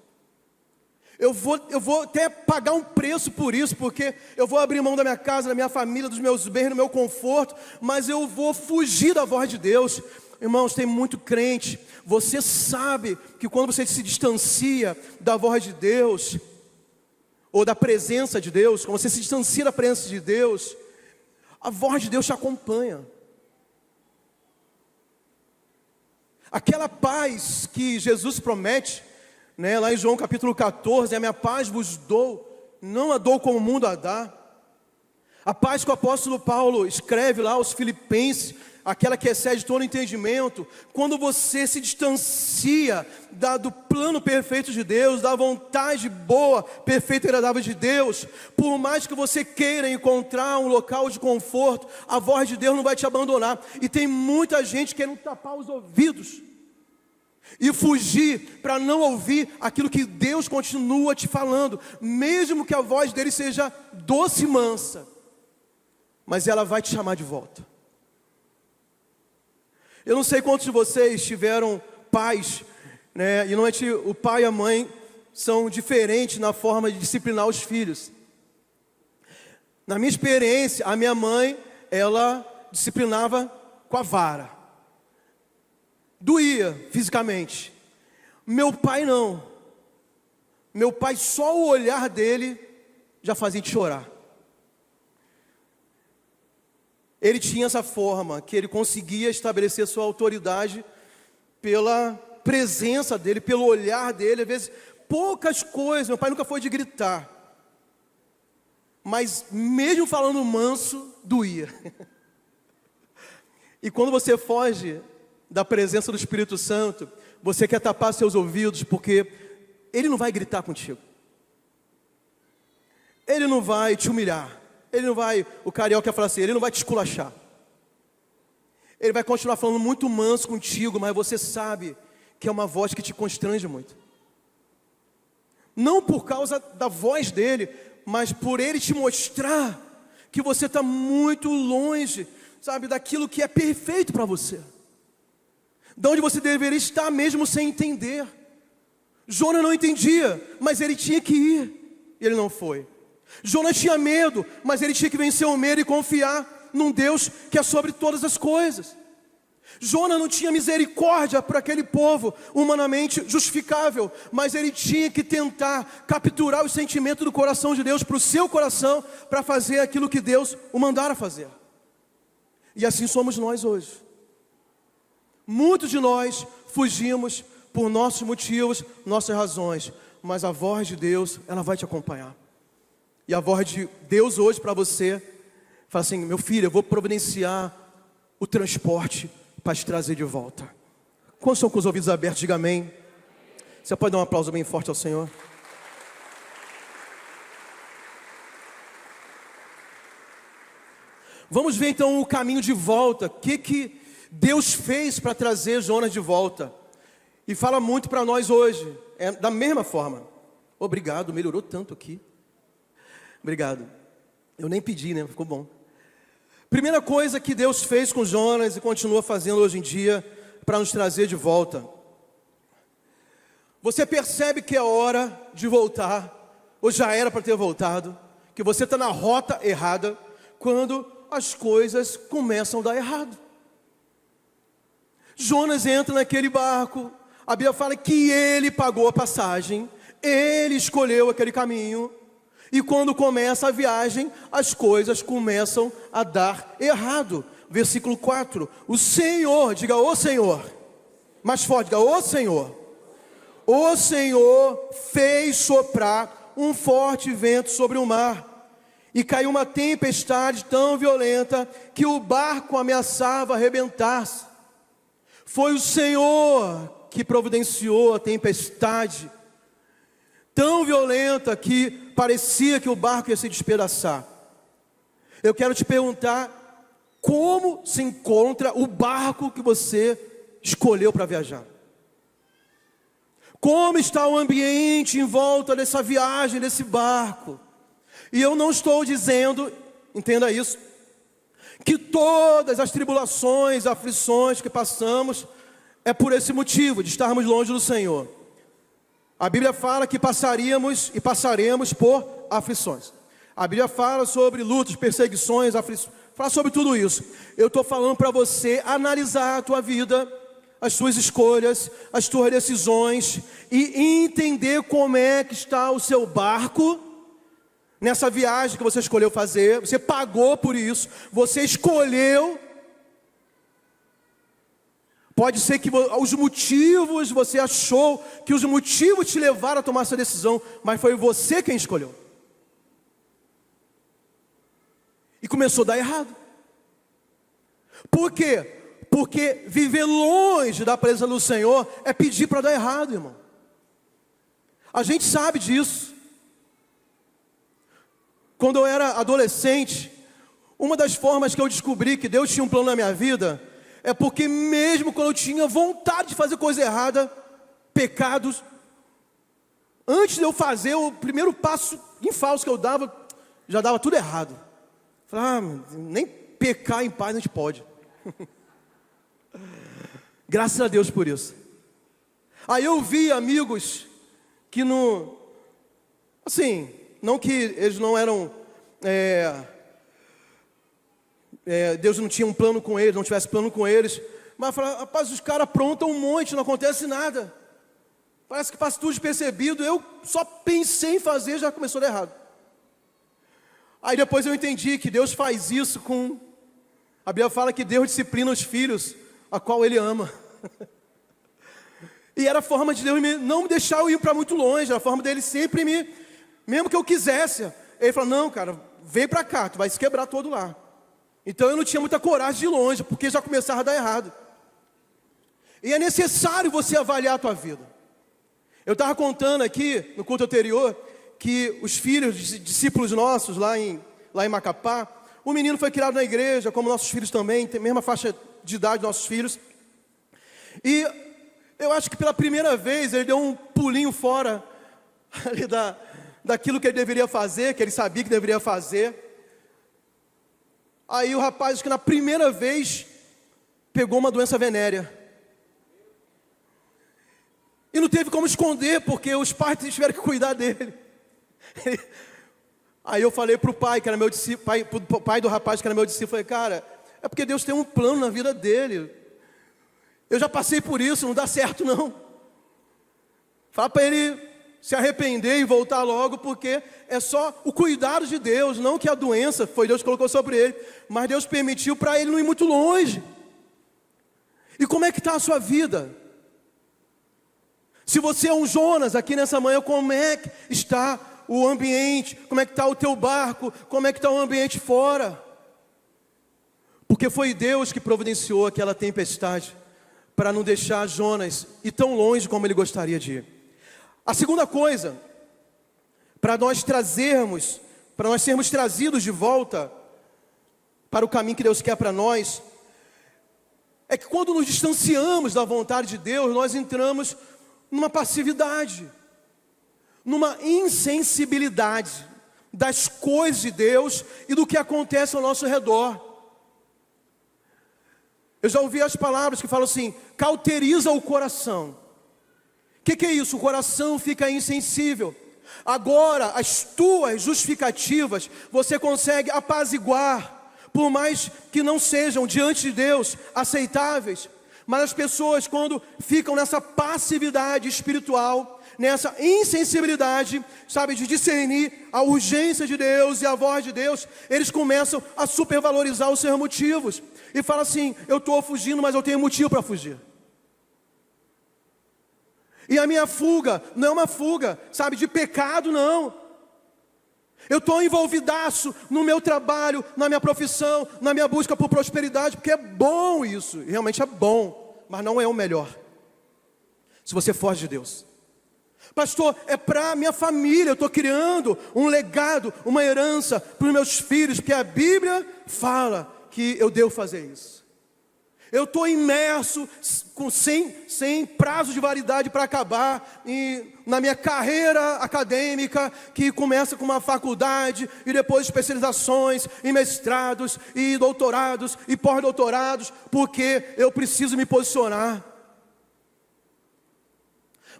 eu vou até pagar um preço por isso, porque eu vou abrir mão da minha casa, da minha família, dos meus bens, do meu conforto, mas eu vou fugir da voz de Deus. Irmãos, tem muito crente, você sabe que quando você se distancia da voz de Deus, ou da presença de Deus, quando você se distancia da presença de Deus, a voz de Deus te acompanha. Aquela paz que Jesus promete, né, lá em João capítulo 14, a minha paz vos dou, não a dou como o mundo a dá. A paz que o apóstolo Paulo escreve lá aos Filipenses, aquela que excede todo entendimento, quando você se distancia do plano perfeito de Deus, da vontade boa, perfeita e agradável de Deus, por mais que você queira encontrar um local de conforto, a voz de Deus não vai te abandonar. E tem muita gente querendo tapar os ouvidos e fugir para não ouvir aquilo que Deus continua te falando, mesmo que a voz dele seja doce e mansa, mas ela vai te chamar de volta. Eu não sei quantos de vocês tiveram pais, né? E normalmente o pai e a mãe são diferentes na forma de disciplinar os filhos. Na minha experiência, a minha mãe, ela disciplinava com a vara. Doía fisicamente. Meu pai não. Meu pai, só o olhar dele já fazia te chorar. Ele tinha essa forma, que ele conseguia estabelecer sua autoridade pela presença dele, pelo olhar dele. Às vezes, poucas coisas, meu pai nunca foi de gritar, mas mesmo falando manso, doía. E quando você foge da presença do Espírito Santo, você quer tapar seus ouvidos, porque ele não vai gritar contigo, ele não vai te humilhar, ele não vai, o carioca fala assim, ele não vai te esculachar. Ele vai continuar falando muito manso contigo, mas você sabe que é uma voz que te constrange muito. Não por causa da voz dele, mas por ele te mostrar que você está muito longe, sabe, daquilo que é perfeito para você. De onde você deveria estar mesmo sem entender. Jonas não entendia, mas ele tinha que ir, e ele não foi. Jonas tinha medo, mas ele tinha que vencer o medo e confiar num Deus que é sobre todas as coisas. Jonas não tinha misericórdia para aquele povo humanamente justificável, mas ele tinha que tentar capturar o sentimento do coração de Deus para o seu coração, para fazer aquilo que Deus o mandara fazer. E assim somos nós hoje. Muitos de nós fugimos por nossos motivos, nossas razões, mas a voz de Deus, ela vai te acompanhar. E a voz de Deus hoje para você, fala assim: meu filho, eu vou providenciar o transporte para te trazer de volta. Quantos estão com os ouvidos abertos? Diga amém. Você pode dar um aplauso bem forte ao Senhor? Vamos ver então o caminho de volta. O que Deus fez para trazer Jonas de volta? E fala muito para nós hoje. É da mesma forma. Obrigado, melhorou tanto aqui. Obrigado. Eu nem pedi, né? Ficou bom. Primeira coisa que Deus fez com Jonas e continua fazendo hoje em dia para nos trazer de volta. Você percebe que é hora de voltar, ou já era para ter voltado, que você está na rota errada, quando as coisas começam a dar errado. Jonas entra naquele barco, a Bíblia fala que ele pagou a passagem, ele escolheu aquele caminho, e quando começa a viagem, as coisas começam a dar errado. Versículo 4, o Senhor, diga o Senhor, mais forte, diga o Senhor. O Senhor fez soprar um forte vento sobre o mar, e caiu uma tempestade tão violenta que o barco ameaçava arrebentar-se. Foi o Senhor que providenciou a tempestade tão violenta que parecia que o barco ia se despedaçar. Eu quero te perguntar, como se encontra o barco que você escolheu para viajar? Como está o ambiente em volta dessa viagem, desse barco? E eu não estou dizendo, entenda isso, que todas as tribulações, aflições que passamos é por esse motivo, de estarmos longe do Senhor. A Bíblia fala que passaríamos e passaremos por aflições. A Bíblia fala sobre lutas, perseguições, aflições, fala sobre tudo isso. Eu estou falando para você analisar a tua vida, as suas escolhas, as tuas decisões e entender como é que está o seu barco nessa viagem que você escolheu fazer. Você pagou por isso, você escolheu. Pode ser que os motivos, você achou que os motivos te levaram a tomar essa decisão, mas foi você quem escolheu. E começou a dar errado. Por quê? Porque viver longe da presença do Senhor é pedir para dar errado, irmão. A gente sabe disso. Quando eu era adolescente, uma das formas que eu descobri que Deus tinha um plano na minha vida é porque mesmo quando eu tinha vontade de fazer coisa errada, pecados, antes de eu fazer o primeiro passo em falso que eu dava, já dava tudo errado. Falei, nem pecar em paz a gente pode. Graças a Deus por isso. Aí eu vi amigos que não, assim, não que eles não eram, Deus não tinha um plano com eles, não tivesse plano com eles, mas falaram, rapaz, os caras aprontam um monte, não acontece nada. Parece que passa tudo despercebido. Eu só pensei em fazer, já começou a dar errado. Aí depois eu entendi que Deus faz isso com... A Bíblia fala que Deus disciplina os filhos, a qual Ele ama. E era a forma de Deus não me deixar eu ir para muito longe, era a forma dele sempre mesmo que eu quisesse. Ele falou, não, cara, vem para cá, tu vai se quebrar todo lá. Então eu não tinha muita coragem de ir longe, porque já começava a dar errado. E é necessário você avaliar a tua vida. Eu estava contando aqui, no culto anterior, que os filhos de discípulos nossos lá em Macapá, o menino foi criado na igreja, como nossos filhos também, tem a mesma faixa de idade dos nossos filhos. E eu acho que pela primeira vez ele deu um pulinho fora ali daquilo que ele deveria fazer, que ele sabia que deveria fazer. Aí o rapaz, acho que na primeira vez, pegou uma doença venérea. E não teve como esconder, porque os pais tiveram que cuidar dele. Aí eu falei para o pai, que era meu discípulo, pro pai do rapaz que era meu discípulo, falei, cara, é porque Deus tem um plano na vida dele. Eu já passei por isso, não dá certo não. Fala para ele se arrepender e voltar logo, porque é só o cuidado de Deus, não que a doença foi Deus que colocou sobre ele, mas Deus permitiu para ele não ir muito longe. E como é que está a sua vida? Se você é um Jonas aqui nessa manhã, como é que está o ambiente? Como é que está o teu barco? Como é que está o ambiente fora? Porque foi Deus que providenciou aquela tempestade para não deixar Jonas ir tão longe como ele gostaria de ir. A segunda coisa, para nós sermos trazidos de volta para o caminho que Deus quer para nós, é que quando nos distanciamos da vontade de Deus, nós entramos numa passividade, numa insensibilidade das coisas de Deus e do que acontece ao nosso redor. Eu já ouvi as palavras que falam assim: cauteriza o coração. O que é isso? O coração fica insensível. Agora, as tuas justificativas, você consegue apaziguar, por mais que não sejam diante de Deus aceitáveis. Mas as pessoas, quando ficam nessa passividade espiritual, nessa insensibilidade, sabe, de discernir a urgência de Deus e a voz de Deus, eles começam a supervalorizar os seus motivos. E falam assim: eu estou fugindo, mas eu tenho motivo para fugir. E a minha fuga não é uma fuga, sabe, de pecado, não. Eu estou envolvidaço no meu trabalho, na minha profissão, na minha busca por prosperidade, porque é bom isso, realmente é bom, mas não é o melhor. Se você foge de Deus. Pastor, é para minha família, eu estou criando um legado, uma herança para os meus filhos, porque a Bíblia fala que eu devo fazer isso. Eu estou imerso, sem prazo de validade para acabar, na minha carreira acadêmica, que começa com uma faculdade, e depois especializações, e mestrados, e doutorados, e pós-doutorados, porque eu preciso me posicionar.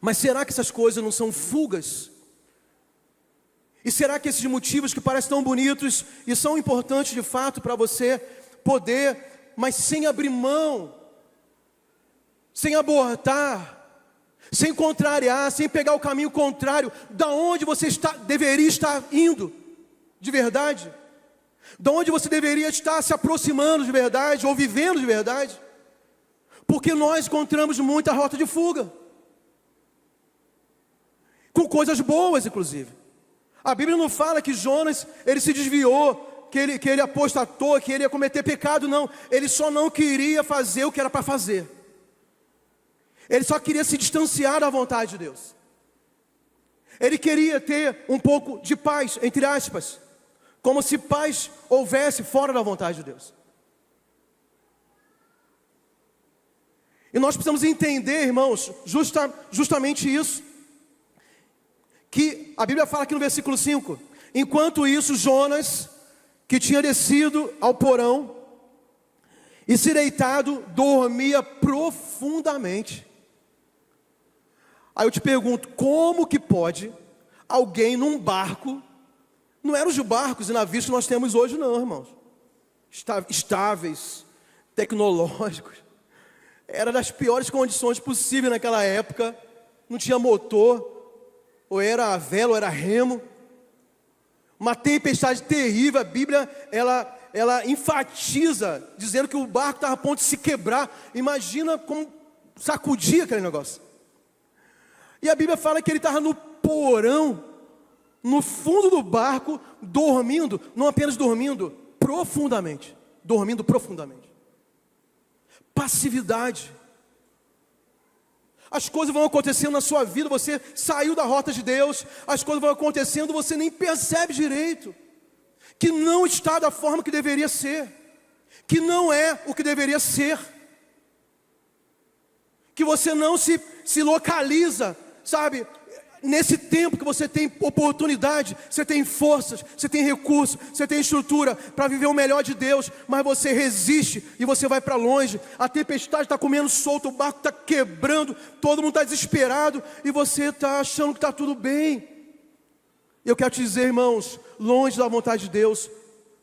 Mas será que essas coisas não são fugas? E será que esses motivos que parecem tão bonitos e são importantes de fato para você poder, mas sem abrir mão, sem abortar, sem contrariar, sem pegar o caminho contrário, da onde você deveria estar indo de verdade, da onde você deveria estar se aproximando de verdade, ou vivendo de verdade, porque nós encontramos muita rota de fuga, com coisas boas inclusive. A Bíblia não fala que Jonas, ele se desviou, que ele apostatou, que ele ia cometer pecado, não. Ele só não queria fazer o que era para fazer. Ele só queria se distanciar da vontade de Deus. Ele queria ter um pouco de paz, entre aspas, como se paz houvesse fora da vontade de Deus. E nós precisamos entender, irmãos, justamente isso, que a Bíblia fala aqui no versículo 5, enquanto isso Jonas, que tinha descido ao porão e se deitado, dormia profundamente. Aí eu te pergunto, como que pode alguém num barco, não eram os barcos e navios que nós temos hoje não, irmãos, estáveis, tecnológicos, era das piores condições possíveis naquela época, não tinha motor, ou era a vela ou era remo, uma tempestade terrível. A Bíblia, ela enfatiza, dizendo que o barco estava a ponto de se quebrar. Imagina como sacudia aquele negócio. E a Bíblia fala que ele estava no porão, no fundo do barco, dormindo, não apenas dormindo, profundamente. Dormindo profundamente. Passividade. As coisas vão acontecendo na sua vida, você saiu da rota de Deus, as coisas vão acontecendo, você nem percebe direito, que não está da forma que deveria ser, que não é o que deveria ser, que você não se localiza, sabe, nesse tempo que você tem oportunidade, você tem forças, você tem recursos, você tem estrutura para viver o melhor de Deus, mas você resiste e você vai para longe, a tempestade está comendo solto, o barco está quebrando, todo mundo está desesperado e você está achando que está tudo bem. Eu quero te dizer, irmãos, longe da vontade de Deus,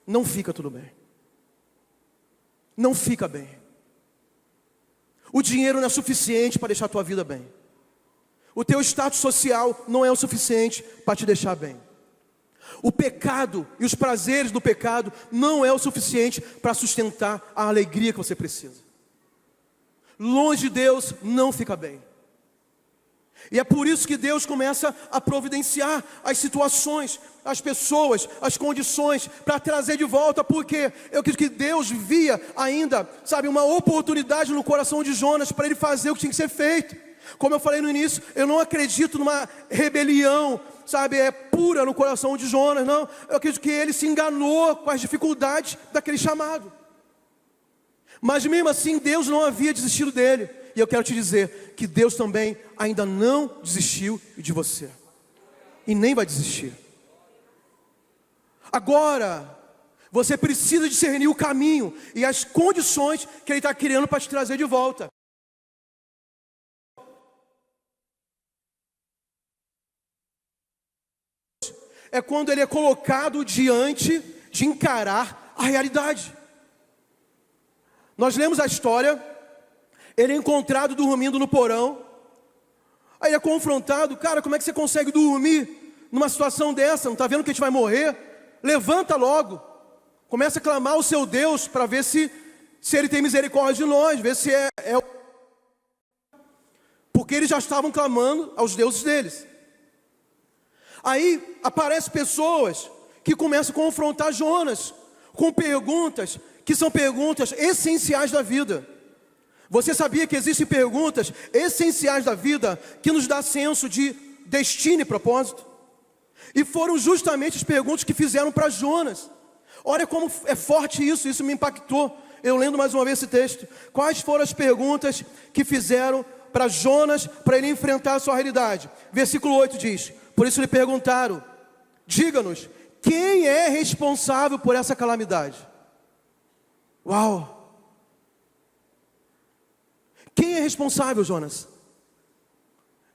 não fica tudo bem. Não fica bem. O dinheiro não é suficiente para deixar a tua vida bem. O teu status social não é o suficiente para te deixar bem. O pecado e os prazeres do pecado não é o suficiente para sustentar a alegria que você precisa. Longe de Deus não fica bem. E é por isso que Deus começa a providenciar as situações, as pessoas, as condições para trazer de volta, porque eu acredito que Deus via ainda, uma oportunidade no coração de Jonas para ele fazer o que tinha que ser feito. Como eu falei no início, eu não acredito numa rebelião, pura no coração de Jonas, não. Eu acredito que ele se enganou com as dificuldades daquele chamado. Mas mesmo assim, Deus não havia desistido dele. E eu quero te dizer que Deus também ainda não desistiu de você. E nem vai desistir. Agora, você precisa discernir o caminho e as condições que Ele está criando para te trazer de volta. É quando ele é colocado diante de encarar a realidade. Nós lemos a história, ele é encontrado dormindo no porão, aí ele é confrontado, cara, como é que você consegue dormir numa situação dessa? Não está vendo que a gente vai morrer? Levanta logo, começa a clamar ao seu Deus para ver se ele tem misericórdia de nós, ver se porque eles já estavam clamando aos deuses deles. Aí aparecem pessoas que começam a confrontar Jonas com perguntas que são perguntas essenciais da vida. Você sabia que existem perguntas essenciais da vida que nos dá senso de destino e propósito? E foram justamente as perguntas que fizeram para Jonas. Olha como é forte isso me impactou. Eu lendo mais uma vez esse texto. Quais foram as perguntas que fizeram para Jonas, para ele enfrentar a sua realidade? Versículo 8 diz: por isso lhe perguntaram, diga-nos, quem é responsável por essa calamidade? Uau! Quem é responsável, Jonas?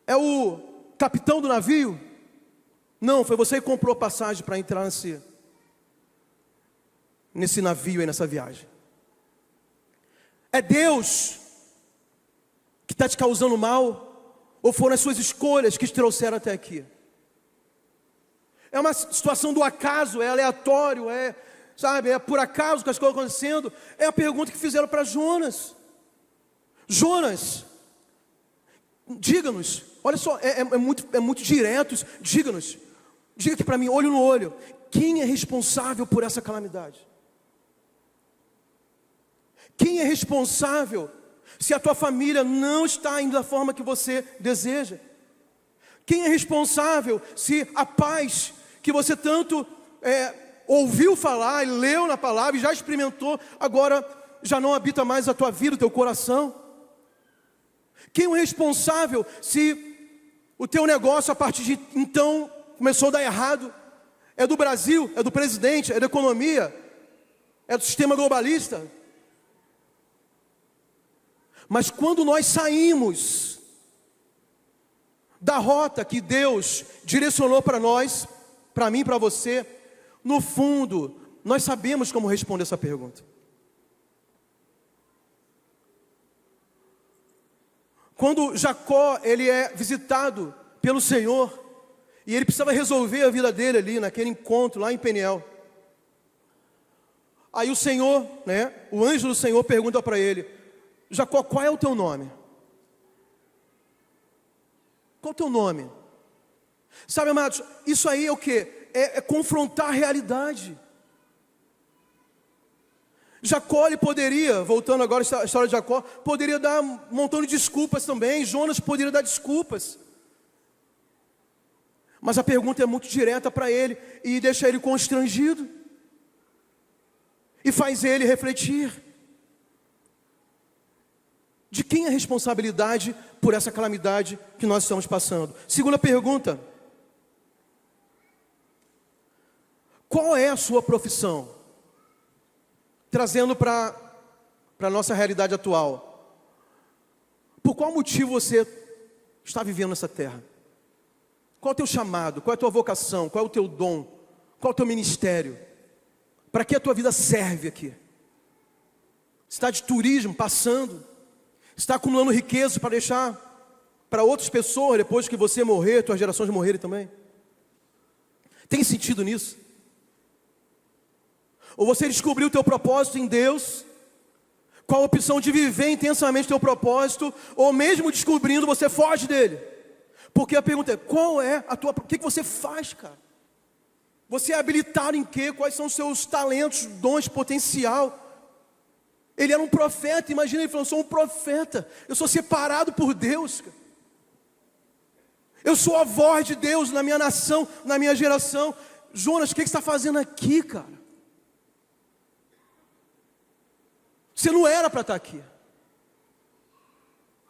É o capitão do navio? Não, foi você que comprou a passagem para entrar nesse navio aí, nessa viagem. É Deus que está te causando mal? Ou foram as suas escolhas que te trouxeram até aqui? É uma situação do acaso, é aleatório, é por acaso que as coisas estão acontecendo? É a pergunta que fizeram para Jonas. Jonas, diga-nos, olha só, é muito direto, diga-nos, diga aqui para mim, olho no olho, quem é responsável por essa calamidade? Quem é responsável se a tua família não está indo da forma que você deseja? Quem é responsável se a paz que você tanto ouviu falar, e leu na palavra e já experimentou, agora já não habita mais a tua vida, o teu coração? Quem é o responsável se o teu negócio a partir de então começou a dar errado? É do Brasil, é do presidente, é da economia, é do sistema globalista? Mas quando nós saímos da rota que Deus direcionou para nós, para mim, para você, no fundo, nós sabemos como responder essa pergunta. Quando Jacó, ele é visitado pelo Senhor, e ele precisava resolver a vida dele ali, naquele encontro lá em Peniel. Aí o Senhor, o anjo do Senhor pergunta para ele: Jacó, qual é o teu nome? Qual é o teu nome? Sabe, amados, isso aí é o quê? É confrontar a realidade. Jacó, ele poderia, voltando agora à história de Jacó, poderia dar um montão de desculpas também. Jonas poderia dar desculpas. Mas a pergunta é muito direta para ele e deixa ele constrangido. E faz ele refletir. De quem é a responsabilidade por essa calamidade que nós estamos passando? Segunda pergunta: qual é a sua profissão? Trazendo para a nossa realidade atual. Por qual motivo você está vivendo nessa terra? Qual é o teu chamado? Qual é a tua vocação? Qual é o teu dom? Qual é o teu ministério? Para que a tua vida serve aqui? Você está de turismo, passando? Está acumulando riqueza para deixar para outras pessoas depois que você morrer, tuas gerações morrerem também? Tem sentido nisso? Ou você descobriu o teu propósito em Deus, qual a opção de viver intensamente o teu propósito, ou mesmo descobrindo, você foge dele? Porque a pergunta é, qual é a tua... O que você faz, cara? Você é habilitado em quê? Quais são os seus talentos, dons, potencial? Ele era um profeta, imagina ele falando, eu sou um profeta, eu sou separado por Deus, cara. Eu sou a voz de Deus na minha nação, na minha geração. Jonas, o que você está fazendo aqui, cara? Você não era para estar aqui.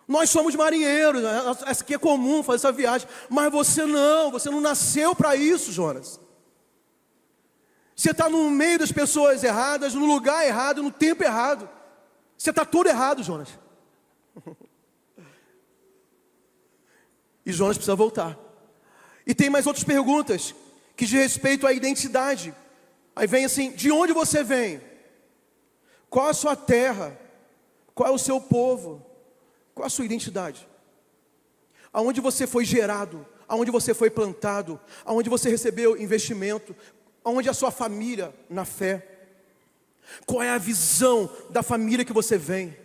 Nós somos marinheiros, essa aqui é comum fazer essa viagem, mas você não nasceu para isso, Jonas. Você está no meio das pessoas erradas, no lugar errado, no tempo errado. Você está todo errado, Jonas. E Jonas precisa voltar. E tem mais outras perguntas que diz respeito à identidade. Aí vem assim, de onde você vem? Qual a sua terra? Qual é o seu povo? Qual a sua identidade? Aonde você foi gerado? Aonde você foi plantado? Aonde você recebeu investimento? Aonde é a sua família na fé? Qual é a visão da família que você vem?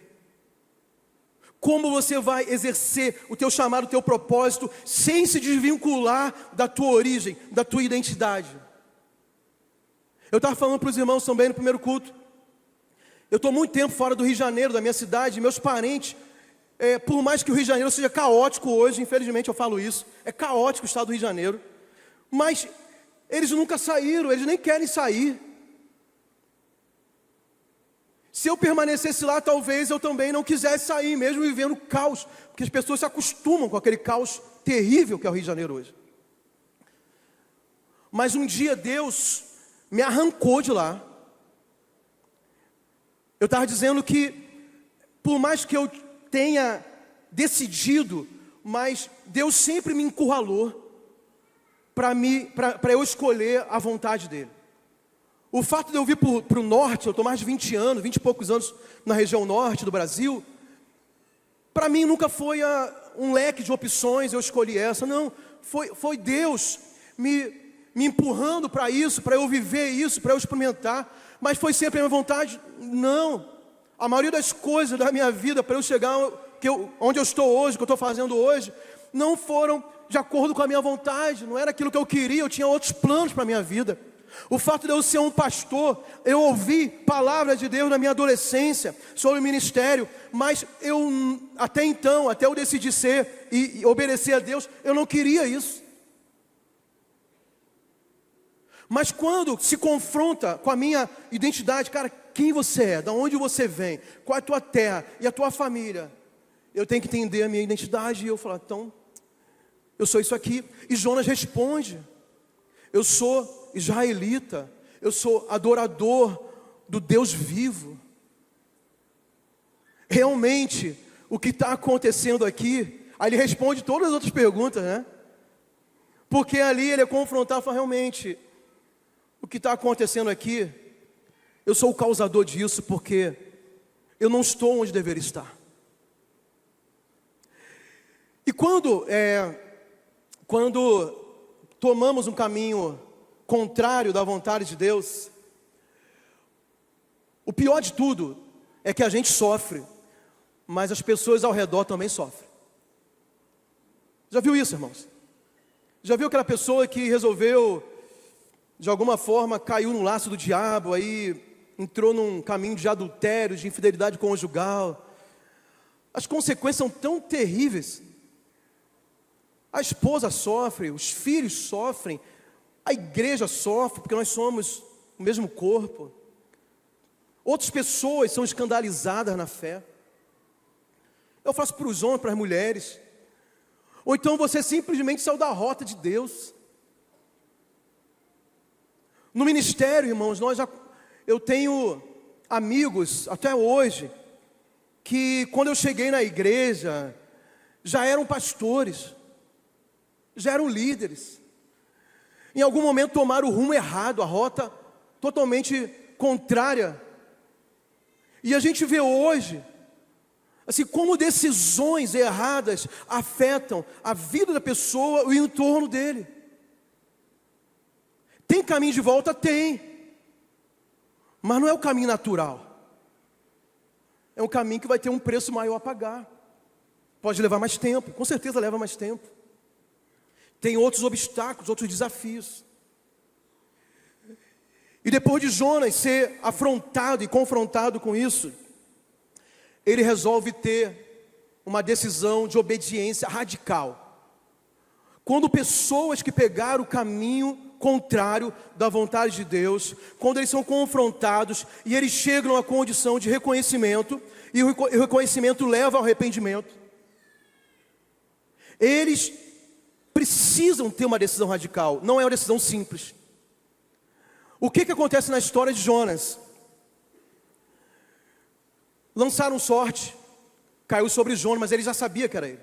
Como você vai exercer o teu chamado, o teu propósito, sem se desvincular da tua origem, da tua identidade? Eu estava falando para os irmãos também no primeiro culto. Eu estou muito tempo fora do Rio de Janeiro, da minha cidade, meus parentes, por mais que o Rio de Janeiro seja caótico hoje, infelizmente eu falo isso, é caótico o estado do Rio de Janeiro, mas eles nunca saíram, eles nem querem sair. Se eu permanecesse lá, talvez eu também não quisesse sair, mesmo vivendo caos, porque as pessoas se acostumam com aquele caos terrível que é o Rio de Janeiro hoje. Mas um dia Deus me arrancou de lá. Eu estava dizendo que, por mais que eu tenha decidido, mas Deus sempre me encurralou para eu escolher a vontade dEle. O fato de eu vir para o norte, eu estou mais de 20 anos, 20 e poucos anos na região norte do Brasil, para mim nunca foi um leque de opções, eu escolhi essa, não, foi Deus me empurrando para isso, para eu viver isso, para eu experimentar, mas foi sempre a minha vontade? Não. A maioria das coisas da minha vida, para eu chegar onde eu estou hoje, o que eu estou fazendo hoje, não foram de acordo com a minha vontade, não era aquilo que eu queria, eu tinha outros planos para a minha vida. O fato de eu ser um pastor, eu ouvi palavras de Deus na minha adolescência sobre o ministério, mas eu, até então, até eu decidir ser e obedecer a Deus, eu não queria isso. Mas quando se confronta com a minha identidade, cara, quem você é, de onde você vem, qual é a tua terra e a tua família, eu tenho que entender a minha identidade e eu falo, então, eu sou isso aqui. E Jonas responde, eu sou israelita, eu sou adorador do Deus vivo. Realmente, o que está acontecendo aqui, aí ele responde todas as outras perguntas, né? Porque ali ele é confrontado e fala, realmente, o que está acontecendo aqui, eu sou o causador disso, porque eu não estou onde deveria estar. E quando tomamos um caminho contrário da vontade de Deus, o pior de tudo é que a gente sofre, mas as pessoas ao redor também sofrem. Já viu isso, irmãos? Já viu aquela pessoa que resolveu, de alguma forma, caiu no laço do diabo, aí entrou num caminho de adultério, de infidelidade conjugal? As consequências são tão terríveis. A esposa sofre, os filhos sofrem, a igreja sofre, porque nós somos o mesmo corpo. Outras pessoas são escandalizadas na fé. Eu faço para os homens, para as mulheres. Ou então você simplesmente saiu da rota de Deus. No ministério, irmãos, eu tenho amigos, até hoje, que quando eu cheguei na igreja, já eram pastores, já eram líderes. Em algum momento tomaram o rumo errado, a rota totalmente contrária. E a gente vê hoje Assim, como decisões erradas afetam a vida da pessoa e o entorno dele. Tem caminho de volta? Tem. Mas não é o caminho natural. É um caminho que vai ter um preço maior a pagar. Pode levar mais tempo, com certeza leva mais tempo. Tem outros obstáculos, outros desafios. E depois de Jonas ser afrontado e confrontado com isso, ele resolve ter uma decisão de obediência radical. Quando pessoas que pegaram o caminho contrário da vontade de Deus, quando eles são confrontados e eles chegam à condição de reconhecimento, e o reconhecimento leva ao arrependimento, eles precisam ter uma decisão radical, não é uma decisão simples. O que acontece na história de Jonas? Lançaram sorte, caiu sobre Jonas, mas ele já sabia que era ele.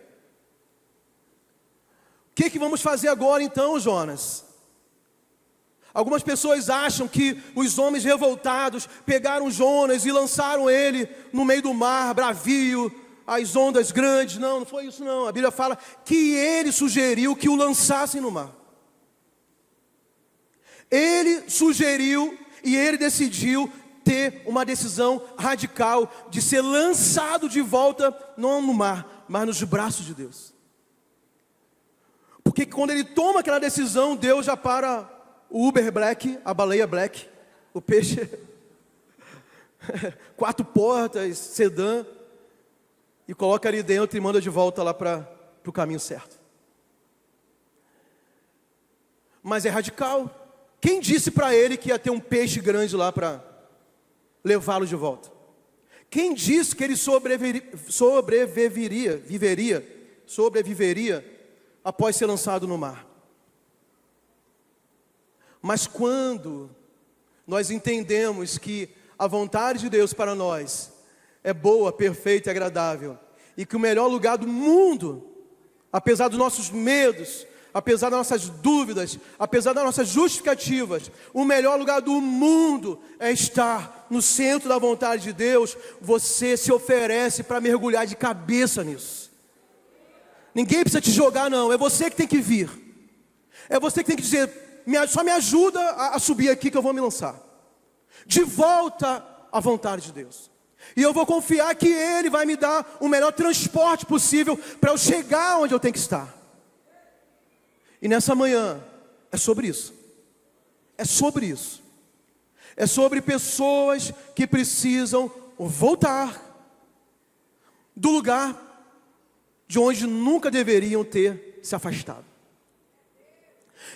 O que vamos fazer agora então, Jonas? Algumas pessoas acham que os homens revoltados pegaram Jonas e lançaram ele no meio do mar, bravio, as ondas grandes. Não foi isso não. A Bíblia fala que ele sugeriu que o lançassem no mar. Ele sugeriu e ele decidiu ter uma decisão radical de ser lançado de volta, não no mar, mas nos braços de Deus. Porque quando ele toma aquela decisão, Deus já para o Uber Black, a baleia Black, o peixe, 4 portas, sedã, e coloca ali dentro e manda de volta lá para o caminho certo. Mas é radical. Quem disse para ele que ia ter um peixe grande lá para levá-lo de volta? Quem disse que ele sobreviveria após ser lançado no mar? Mas quando nós entendemos que a vontade de Deus para nós é boa, perfeita e agradável, e que o melhor lugar do mundo, apesar dos nossos medos, apesar das nossas dúvidas, apesar das nossas justificativas, o melhor lugar do mundo é estar no centro da vontade de Deus, você se oferece para mergulhar de cabeça nisso. Ninguém precisa te jogar não, é você que tem que vir. É você que tem que dizer, só me ajuda a subir aqui que eu vou me lançar. De volta à vontade de Deus. E eu vou confiar que Ele vai me dar o melhor transporte possível para eu chegar onde eu tenho que estar. E nessa manhã, é sobre isso. É sobre isso. É sobre pessoas que precisam voltar do lugar de onde nunca deveriam ter se afastado.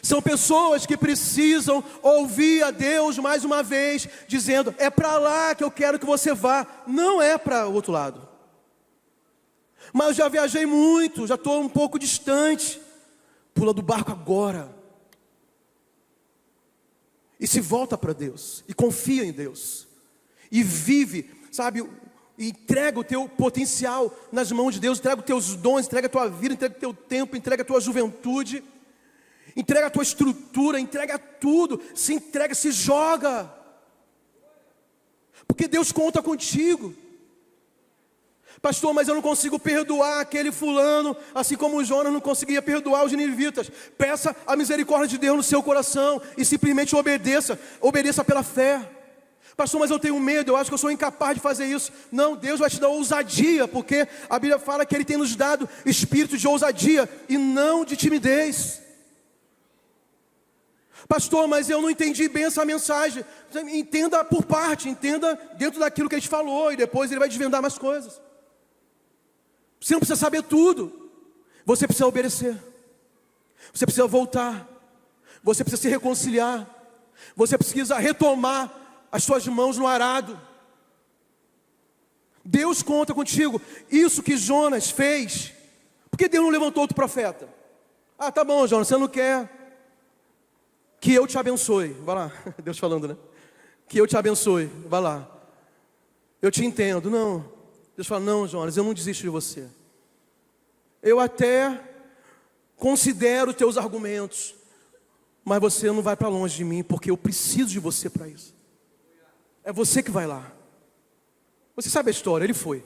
São pessoas que precisam ouvir a Deus mais uma vez, dizendo, é para lá que eu quero que você vá, não é para o outro lado. Mas eu já viajei muito, já estou um pouco distante. Pula do barco agora. E se volta para Deus. E confia em Deus. E vive, sabe, entrega o teu potencial nas mãos de Deus. Entrega os teus dons, entrega a tua vida, entrega o teu tempo, entrega a tua juventude. Entrega a tua estrutura, entrega tudo. Se entrega, se joga. Porque Deus conta contigo. Pastor, mas eu não consigo perdoar aquele fulano, assim como o Jonas não conseguia perdoar os ninivitas. Peça a misericórdia de Deus no seu coração e simplesmente obedeça pela fé. Pastor, mas eu tenho medo, eu acho que eu sou incapaz de fazer isso. Não, Deus vai te dar ousadia, porque a Bíblia fala que Ele tem nos dado espírito de ousadia e não de timidez. Pastor, mas eu não entendi bem essa mensagem. Entenda por parte, entenda dentro daquilo que a gente falou e depois Ele vai desvendar mais coisas. Você não precisa saber tudo. Você precisa obedecer. Você precisa voltar. Você precisa se reconciliar. Você precisa retomar as suas mãos no arado. Deus conta contigo. Isso que Jonas fez. Por que Deus não levantou outro profeta? Ah, tá bom, Jonas, você não quer que eu te abençoe. Vai lá, Deus falando, né? Que eu te abençoe, vai lá. Eu te entendo. Não. Deus fala, não, Jonas, eu não desisto de você. Eu até considero teus argumentos, mas você não vai para longe de mim, porque eu preciso de você para isso. É você que vai lá. Você sabe a história, ele foi.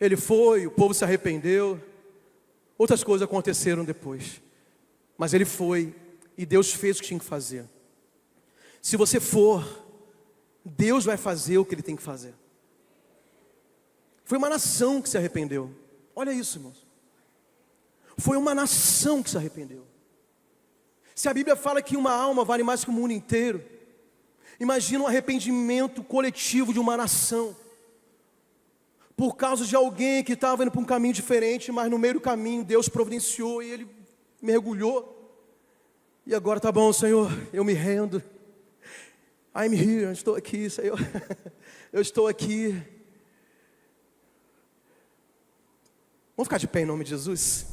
Ele foi, o povo se arrependeu, outras coisas aconteceram depois. Mas ele foi e Deus fez o que tinha que fazer. Se você for, Deus vai fazer o que Ele tem que fazer. Foi uma nação que se arrependeu. Olha isso, irmãos. Foi uma nação que se arrependeu. Se a Bíblia fala que uma alma vale mais que o mundo inteiro, imagina um arrependimento coletivo de uma nação. Por causa de alguém que estava indo para um caminho diferente, mas no meio do caminho Deus providenciou e ele mergulhou. E agora tá bom, Senhor, eu me rendo. I'm here, eu estou aqui, Senhor. Eu estou aqui. Vamos ficar de pé em nome de Jesus?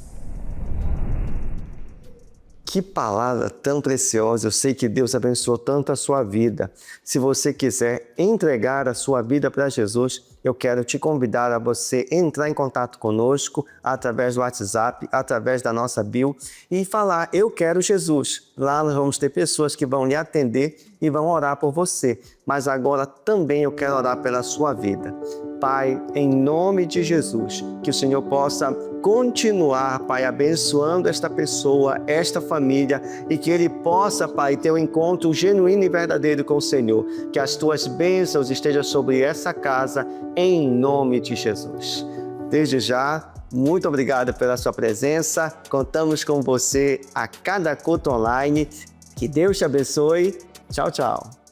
Que palavra tão preciosa. Eu sei que Deus abençoou tanto a sua vida. Se você quiser entregar a sua vida para Jesus, eu quero te convidar a você entrar em contato conosco através do WhatsApp, através da nossa bio e falar, eu quero Jesus. Lá nós vamos ter pessoas que vão lhe atender e vão orar por você. Mas agora também eu quero orar pela sua vida. Pai, em nome de Jesus, que o Senhor possa continuar, Pai, abençoando esta pessoa, esta família, e que ele possa, Pai, ter um encontro genuíno e verdadeiro com o Senhor. Que as tuas bênçãos estejam sobre essa casa, em nome de Jesus. Desde já, muito obrigado pela sua presença. Contamos com você a cada culto online. Que Deus te abençoe. Tchau, tchau.